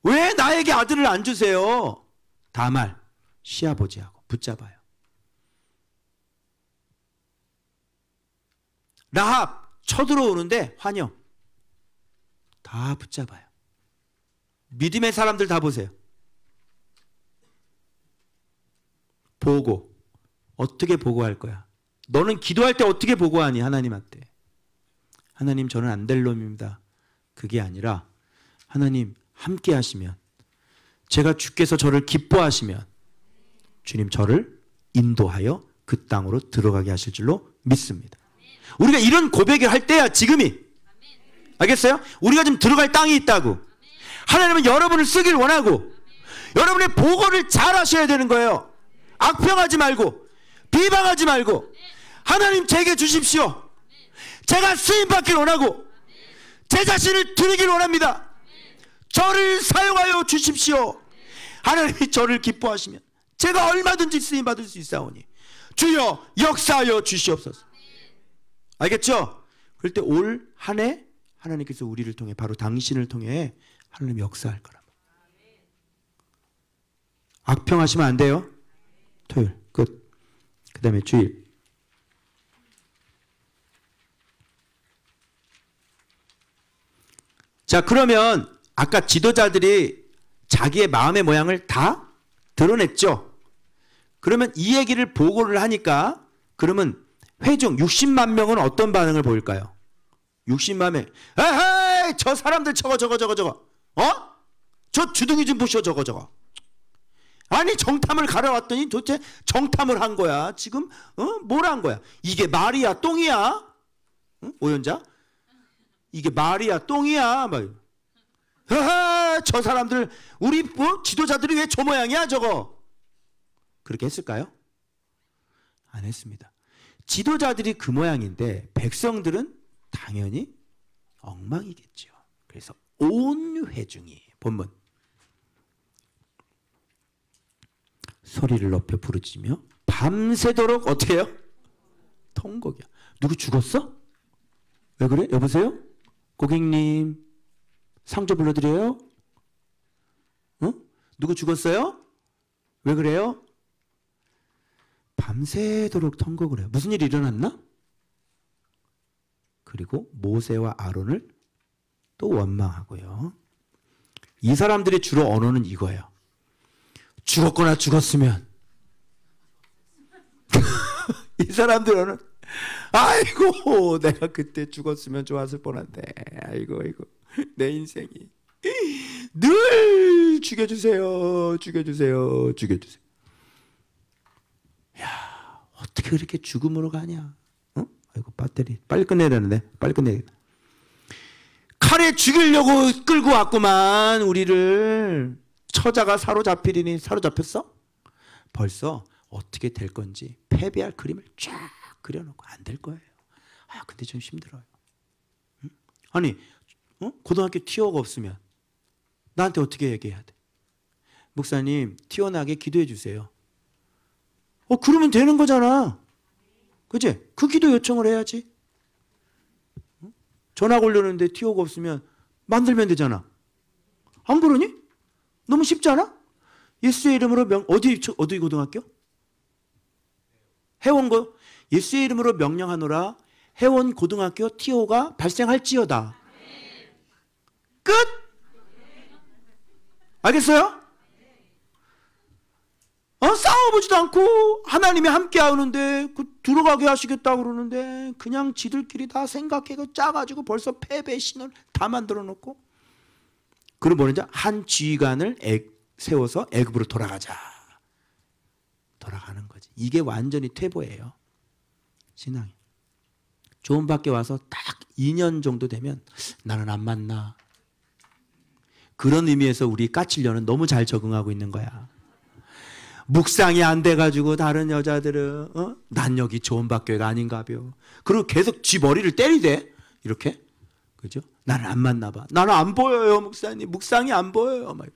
Speaker 1: 왜 나에게 아들을 안 주세요? 다말, 시아버지하고 붙잡아요. 라합 쳐들어오는데 환영. 다 붙잡아요. 믿음의 사람들 다 보세요. 보고. 어떻게 보고할 거야? 너는 기도할 때 어떻게 보고하니? 하나님한테. 하나님, 저는 안 될 놈입니다. 그게 아니라 하나님 함께 하시면, 제가 주께서 저를 기뻐하시면 주님 저를 인도하여 그 땅으로 들어가게 하실 줄로 믿습니다. 우리가 이런 고백을 할 때야 지금이. 알겠어요? 우리가 지금 들어갈 땅이 있다고. 하나님은 여러분을 쓰길 원하고 여러분의 보고를 잘 하셔야 되는 거예요. 악평하지 말고 비방하지 말고 하나님 제게 주십시오. 제가 쓰임받길 원하고 제 자신을 드리길 원합니다. 저를 사용하여 주십시오. 하나님이 저를 기뻐하시면 제가 얼마든지 쓰임받을 수 있사오니 주여 역사하여 주시옵소서. 알겠죠? 그럴 때 올 한 해 하나님께서 우리를 통해, 바로 당신을 통해 하나님 역사할 거라. 악평하시면 안 돼요. 토요일 끝. 그 다음에 주일. 자, 그러면 아까 지도자들이 자기의 마음의 모양을 다 드러냈죠. 그러면 이 얘기를 보고를 하니까 그러면 회중 60만 명은 어떤 반응을 보일까요? 60만 명. 에헤이, 저 사람들 저거. 저 주둥이 좀 보시오, 저거. 아니, 정탐을 가려왔더니 도대체 정탐을 한 거야. 지금 뭘 한 거야? 이게 말이야, 똥이야? 응? 오연자? 이게 말이야, 똥이야? 막. 에헤이, 저 사람들, 우리 지도자들이 왜 저 모양이야, 저거? 그렇게 했을까요? 안 했습니다. 지도자들이 그 모양인데 백성들은 당연히 엉망이겠죠. 그래서 온 회중이, 본문, 소리를 높여 부르짖으며 밤새도록 어떻게 해요? 통곡이야. 누구 죽었어? 왜 그래? 여보세요? 고객님, 상조 불러드려요? 누구 죽었어요? 왜 그래요? 밤새도록 통곡을 해요. 무슨 일이 일어났나? 그리고 모세와 아론을 또 원망하고요. 이 사람들의 주로 언어는 이거예요. 죽었거나 죽었으면 이 사람들은 아이고 내가 그때 죽었으면 좋았을 뻔한데 아이고 내 인생이 늘 죽여주세요. 야 어떻게 그렇게 죽음으로 가냐? 아이고 배터리 빨리 끝내야 되는데 빨리 끝내야겠다. 칼에 죽이려고 끌고 왔구만 우리를. 처자가 사로잡히리니 사로잡혔어? 벌써 어떻게 될 건지 패배할 그림을 쫙 그려놓고 안 될 거예요. 아 근데 좀 힘들어요. 응? 아니 고등학교 티오가 없으면 나한테 어떻게 얘기해야 돼? 목사님 튀어나게 기도해 주세요. 그러면 되는 거잖아. 그치? 그 기도 요청을 해야지. 전화 걸려는데 티오가 없으면 만들면 되잖아. 안 그러니? 너무 쉽지 않아? 예수의 이름으로 어디 고등학교? 해원고 예수의 이름으로 명령하노라. 해원 고등학교 티오가 발생할지어다. 끝. 알겠어요? 싸워보지도 않고 하나님이 함께 하는데 들어가게 하시겠다고 그러는데 그냥 지들끼리 다 생각해서 짜가지고 벌써 패배 신을 다 만들어 놓고 그러고 뭐냐 한 지휘관을 세워서 애굽으로 돌아가자. 돌아가는 거지. 이게 완전히 퇴보예요. 신앙이. 좋은 밖에 와서 딱 2년 정도 되면 나는 안 맞나. 그런 의미에서 우리 까칠려는 너무 잘 적응하고 있는 거야. 묵상이 안 돼가지고 다른 여자들은 난 여기 좋은 밖에가 아닌가벼. 그리고 계속 쥐 머리를 때리대. 이렇게. 그죠? 나는 안 맞나 봐. 나는 안 보여요 목사님. 묵상이 안 보여요. 막.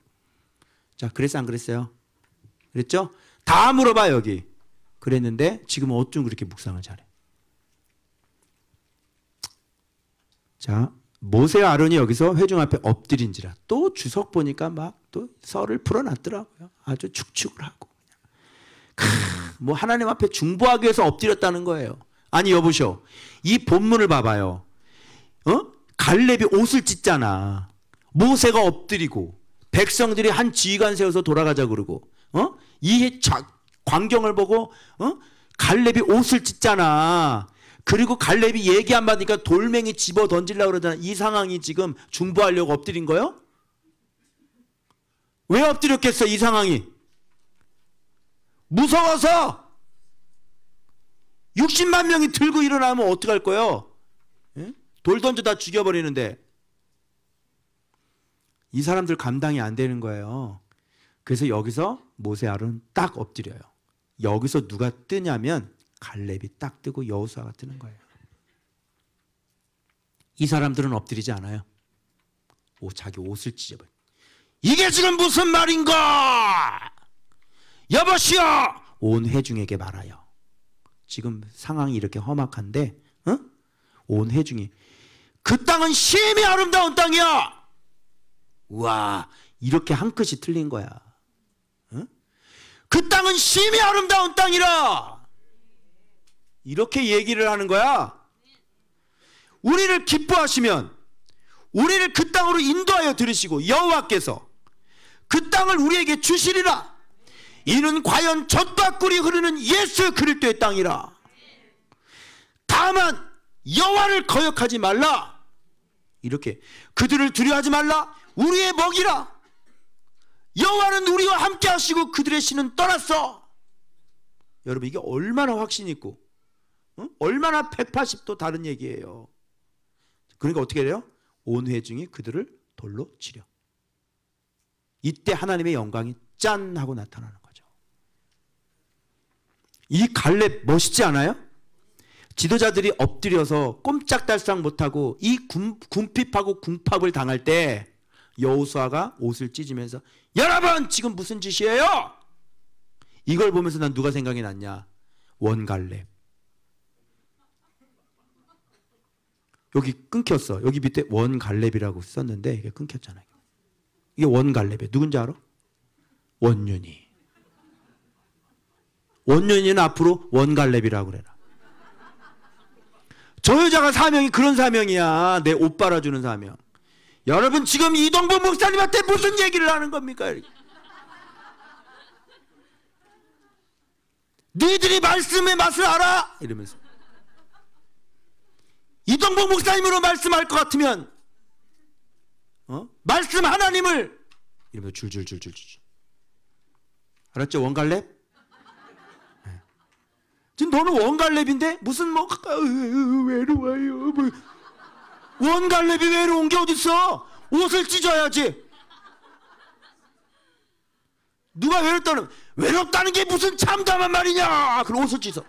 Speaker 1: 자 그랬어 안 그랬어요? 그랬죠? 다 물어봐 여기. 그랬는데 지금은 어쩜 그렇게 묵상을 잘해. 자 모세와 아론이 여기서 회중 앞에 엎드린지라. 또 주석 보니까 막 또 설을 풀어놨더라고요. 아주 축축을 하고. 뭐 하나님 앞에 중보하기 위해서 엎드렸다는 거예요. 아니 여보시오. 이 본문을 봐봐요. 갈렙이 옷을 찢잖아. 모세가 엎드리고 백성들이 한 지휘관 세워서 돌아가자 그러고 이 광경을 보고 갈렙이 옷을 찢잖아. 그리고 갈렙이 얘기 안 받으니까 돌멩이 집어 던지려고 그러잖아. 이 상황이 지금 중보하려고 엎드린 거예요? 왜 엎드렸겠어 이 상황이? 무서워서 60만 명이 들고 일어나면 어떡할 거예요? 예? 돌 던져 다 죽여버리는데 이 사람들 감당이 안 되는 거예요. 그래서 여기서 모세 아론 딱 엎드려요. 여기서 누가 뜨냐면 갈렙이 딱 뜨고 여호수아가 뜨는 거예요. 이 사람들은 엎드리지 않아요. 자기 옷을 찢어버려. 이게 지금 무슨 말인가? 여보시오! 온 회중에게 말하여. 지금 상황이 이렇게 험악한데 온 회중이 그 땅은 심히 아름다운 땅이야. 우와 이렇게 한 끗이 틀린 거야. 그 땅은 심히 아름다운 땅이라. 이렇게 얘기를 하는 거야. 우리를 기뻐하시면 우리를 그 땅으로 인도하여 들으시고 여호와께서 그 땅을 우리에게 주시리라. 이는 과연 젖과 꿀이 흐르는 예수 그리스도의 땅이라. 다만 여호와를 거역하지 말라. 이렇게 그들을 두려워하지 말라. 우리의 먹이라. 여호와는 우리와 함께 하시고 그들의 신은 떠났어. 여러분 이게 얼마나 확신 있고 얼마나 180도 다른 얘기예요. 그러니까 어떻게 돼요? 온 회중이 그들을 돌로 치려. 이때 하나님의 영광이 짠 하고 나타나는 거죠. 이 갈렙 멋있지 않아요? 지도자들이 엎드려서 꼼짝달싹 못하고 이 궁핍하고 궁핍을 당할 때 여호수아가 옷을 찢으면서 여러분 지금 무슨 짓이에요? 이걸 보면서 난 누가 생각이 났냐? 원갈렙. 여기 끊겼어. 여기 밑에 원갈렙이라고 썼는데 이게 끊겼잖아요. 이게 원갈렙이에요. 누군지 알아? 원윤이. 원윤이는 앞으로 원갈렙이라고 그래라. 저 여자가 사명이 그런 사명이야. 내 옷 빨아주는 사명. 여러분 지금 이동복 목사님한테 무슨 얘기를 하는 겁니까? 너희들이 말씀의 맛을 알아? 이러면서. 이동복 목사님으로 말씀할 것 같으면 말씀 하나님을 이러면서 줄줄줄줄줄. 알았죠? 원갈렙? 네. 지금 너는 원갈렙인데 무슨 뭐 외로워요. 뭐. 원갈렙이 외로운 게 어딨어? 옷을 찢어야지. 누가 외롭다는 게 무슨 참담한 말이냐? 그럼 옷을 찢어.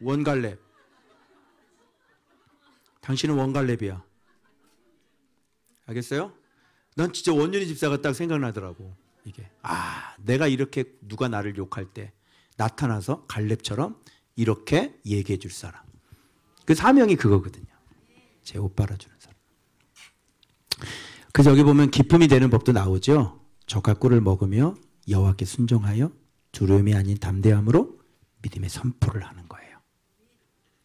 Speaker 1: 원갈렙. 당신은 원갈렙이야. 알겠어요? 난 진짜 원윤희 집사가 딱 생각나더라고. 이게 내가 이렇게 누가 나를 욕할 때 나타나서 갈렙처럼 이렇게 얘기해 줄 사람. 그 사명이 그거거든요. 제 옷 빨아주는 사람. 그래서 여기 보면 기쁨이 되는 법도 나오죠. 젖과 꿀을 먹으며 여호와께 순종하여 두려움이 아닌 담대함으로 믿음의 선포를 하는 거예요.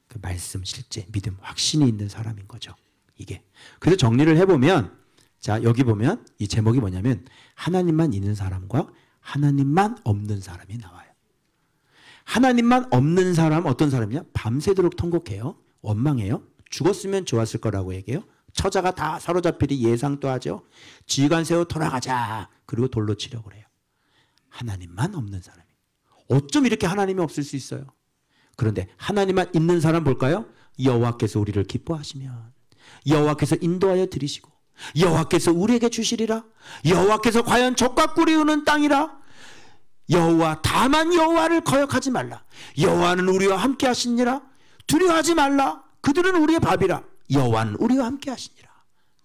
Speaker 1: 그 말씀, 실제, 믿음, 확신이 있는 사람인 거죠. 이게. 그래서 정리를 해보면, 자, 여기 보면 이 제목이 뭐냐면 하나님만 있는 사람과 하나님만 없는 사람이 나와요. 하나님만 없는 사람 어떤 사람이냐? 밤새도록 통곡해요. 원망해요. 죽었으면 좋았을 거라고 얘기해요. 처자가 다 사로잡히리 예상도 하죠. 지휘관 세워 돌아가자. 그리고 돌로 치려고 그래요. 하나님만 없는 사람이. 어쩜 이렇게 하나님이 없을 수 있어요? 그런데 하나님만 있는 사람 볼까요? 여호와께서 우리를 기뻐하시면 여호와께서 인도하여 드리시고 여호와께서 우리에게 주시리라. 여호와께서 과연 젖과 꿀이 흐르는 땅이라. 여호와 다만 여호와를 거역하지 말라. 여호와는 우리와 함께 하시니라. 두려워하지 말라. 그들은 우리의 밥이라. 여호와는 우리와 함께 하시니라.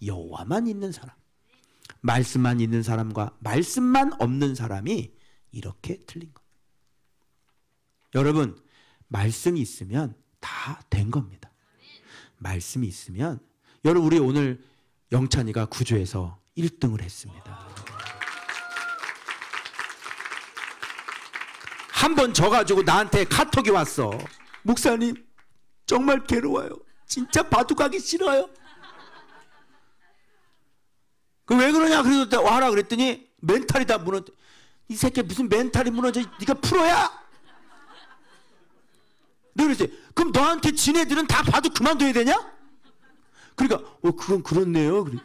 Speaker 1: 여호와만 있는 사람, 말씀만 있는 사람과 말씀만 없는 사람이 이렇게 틀린 겁니다. 여러분, 말씀이 있으면 다 된 겁니다. 말씀이 있으면, 여러분, 우리 오늘 영찬이가 구조에서 1등을 했습니다. 한 번 져가지고 나한테 카톡이 왔어. 목사님, 정말 괴로워요. 진짜 바둑하기 싫어요. 그 왜 그러냐? 그래서 와라 그랬더니 멘탈이 다 무너져. 이 새끼 무슨 멘탈이 무너져? 네가 프로야? 내가 그랬지. 그럼 너한테 진 애들은 다 바둑 그만둬야 되냐? 그러니까 그건 그렇네요. 그래.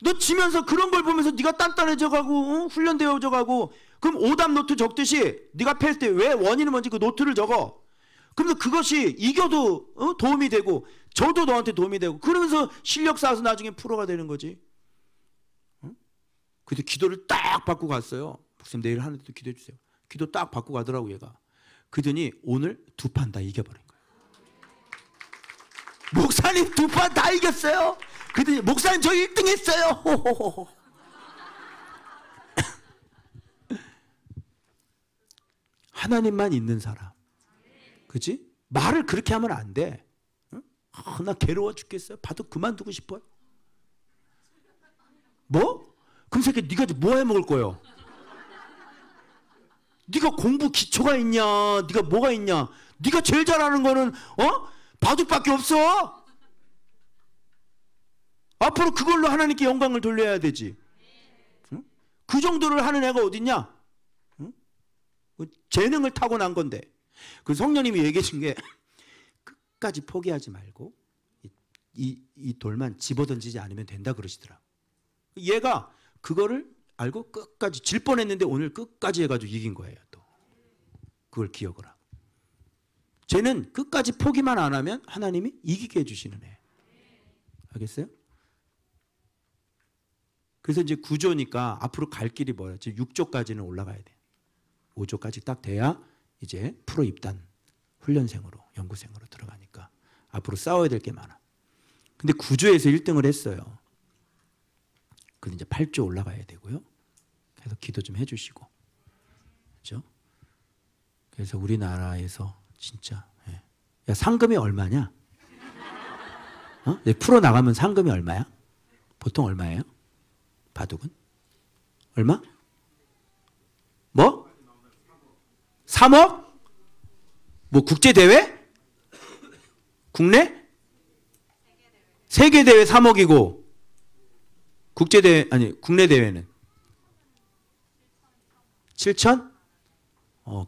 Speaker 1: 너 지면서 그런 걸 보면서 네가 단단해져가고 훈련되어져가고 그럼 오답 노트 적듯이 네가 패할 때 왜 원인은 뭔지 그 노트를 적어. 그러면서 그것이 이겨도 도움이 되고 저도 너한테 도움이 되고 그러면서 실력 쌓아서 나중에 프로가 되는 거지. 그래서 기도를 딱 받고 갔어요. 목사님 내일 하늘도 기도해 주세요. 기도 딱 받고 가더라고 얘가. 그러더니 오늘 2판 다 이겨버린 거예요. 목사님 2판 다 이겼어요. 그랬더니 목사님 저 1등 했어요. 호호호호. 하나님만 있는 사람. 그치? 말을 그렇게 하면 안 돼. 나 괴로워 죽겠어요. 바둑 그만두고 싶어요. 뭐? 그럼 새끼 네가 뭐 해 먹을 거예요? 네가 공부 기초가 있냐? 네가 뭐가 있냐? 네가 제일 잘하는 거는 바둑밖에 없어. 앞으로 그걸로 하나님께 영광을 돌려야 되지. 응? 그 정도를 하는 애가 어딨냐? 응? 재능을 타고난 건데. 그 성령님이 얘기해 준 게 끝까지 포기하지 말고 이 돌만 집어던지지 않으면 된다 그러시더라. 얘가 그거를 알고 끝까지 질 뻔했는데 오늘 끝까지 해가지고 이긴 거예요. 또 그걸 기억을 하고. 쟤는 끝까지 포기만 안 하면 하나님이 이기게 해주시는 애. 알겠어요? 그래서 이제 9조니까 앞으로 갈 길이 뭐야? 지금 6조까지는 올라가야 돼. 5조까지 딱 돼야 이제 프로 입단 훈련생으로 연구생으로 들어가니까 앞으로 싸워야 될 게 많아. 근데 9조에서 1등을 했어요. 근데 이제 8조 올라가야 되고요. 그래서 기도 좀 해주시고, 그렇죠? 그래서 우리나라에서 진짜 야, 상금이 얼마냐? 프로 나가면 상금이 얼마야? 보통 얼마예요? 바둑은? 얼마? 뭐? 3억? 뭐 국제대회? 국내? 세계대회 3억이고 국제대회 아니 국내 대회는 7천?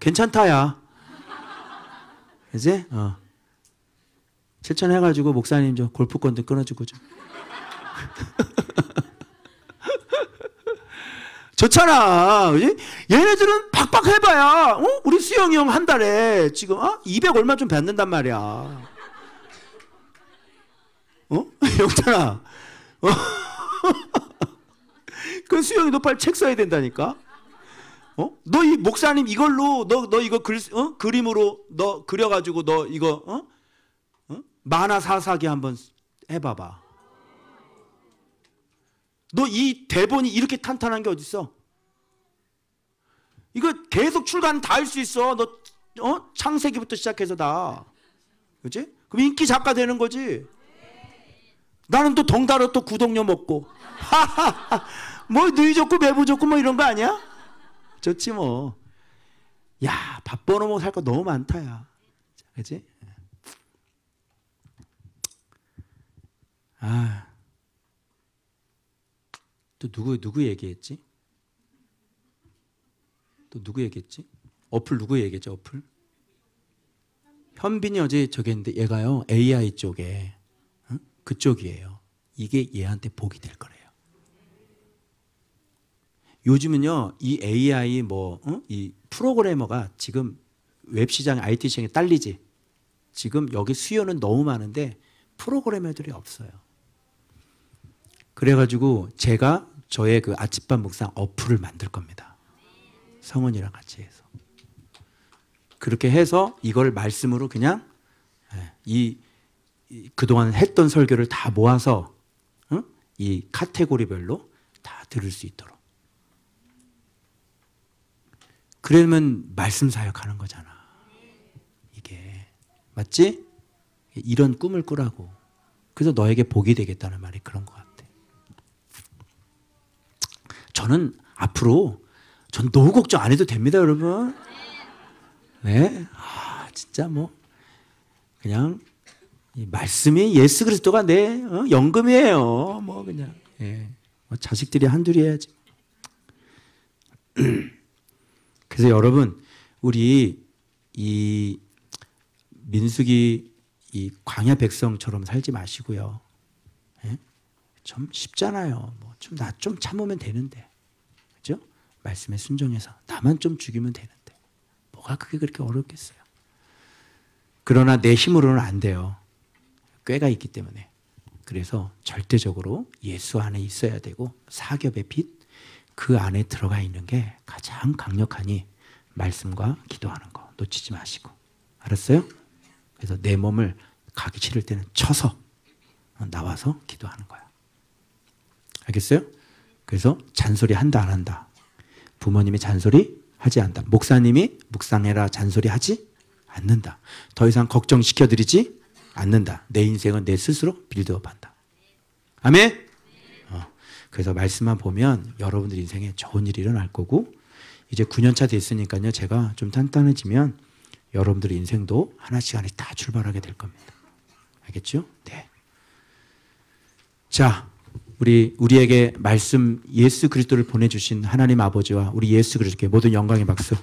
Speaker 1: 괜찮다 야. 그지? 7천 해가지고 목사님 저 골프권도 끊어주고 좀. 좋잖아. 그지? 얘네들은 팍팍 해봐야 우리 수영이 형 한 달에 지금 200 얼마 좀 받는단 말이야. 영찬아. 그 수영이 너 빨리 책 써야 된다니까. 너 이 목사님 이걸로 너 이거 그림으로 너 그려가지고 너 이거 만화 사사기 한번 해봐봐. 너 이 대본이 이렇게 탄탄한 게 어딨어? 이거 계속 출간 다 할 수 있어. 너 창세기부터 시작해서 다. 그치? 그럼 인기 작가 되는 거지. 나는 또 덩달아 또 구독료 먹고. 뭐 누이 좋고 매부 좋고 뭐 이런 거 아니야? 좋지 뭐. 야, 밥 벌어먹고 살 거 너무 많다 야. 그치? 또 누구 얘기했지? 또 누구 얘기했지? 어플 누구 얘기했지? 어플? 현빈이 어제 저기 했는데 얘가요 AI 쪽에 그쪽이에요. 이게 얘한테 복이 될 거래요. 요즘은요 이 AI 이 프로그래머가 지금 웹 시장 IT 시장에 딸리지. 지금 여기 수요는 너무 많은데 프로그래머들이 없어요. 그래가지고 제가 저의 그 아침밥 묵상 어플을 만들 겁니다. 성원이랑 같이 해서. 그렇게 해서 이걸 말씀으로 그냥 그동안 했던 설교를 다 모아서 이 카테고리별로 다 들을 수 있도록. 그러면 말씀 사역하는 거잖아. 이게 맞지? 이런 꿈을 꾸라고. 그래서 너에게 복이 되겠다는 말이 그런 것 같아. 저는 앞으로 전 노후 걱정 안 해도 됩니다, 여러분. 네, 진짜 뭐 그냥 이 말씀이 예수 그리스도가 내 연금이에요. 뭐 그냥 뭐 자식들이 한둘이 해야지. 그래서 여러분 우리 이 민수기 이 광야 백성처럼 살지 마시고요. 좀 쉽잖아요. 뭐 좀 나 좀 참으면 되는데, 그죠? 말씀에 순종해서 나만 좀 죽이면 되는데 뭐가 그게 그렇게 어렵겠어요? 그러나 내 힘으로는 안 돼요. 꾀가 있기 때문에. 그래서 절대적으로 예수 안에 있어야 되고 사겹의 빛 그 안에 들어가 있는 게 가장 강력하니 말씀과 기도하는 거 놓치지 마시고. 알았어요? 그래서 내 몸을 가기 싫을 때는 쳐서 나와서 기도하는 거야. 알겠어요? 그래서 잔소리 한다 안 한다. 부모님이 잔소리 하지 않는다. 목사님이 묵상해라 잔소리 하지 않는다. 더 이상 걱정시켜드리지 않는다. 내 인생은 내 스스로 빌드업한다. 아멘? 그래서 말씀만 보면 여러분들 인생에 좋은 일이 일어날 거고, 이제 9년차 됐으니까요. 제가 좀 단단해지면 여러분들의 인생도 하나씩 하나씩 다 출발하게 될 겁니다. 알겠죠? 네. 자, 우리에게 말씀 예수 그리스도를 보내주신 하나님 아버지와 우리 예수 그리스도께 모든 영광의 박수.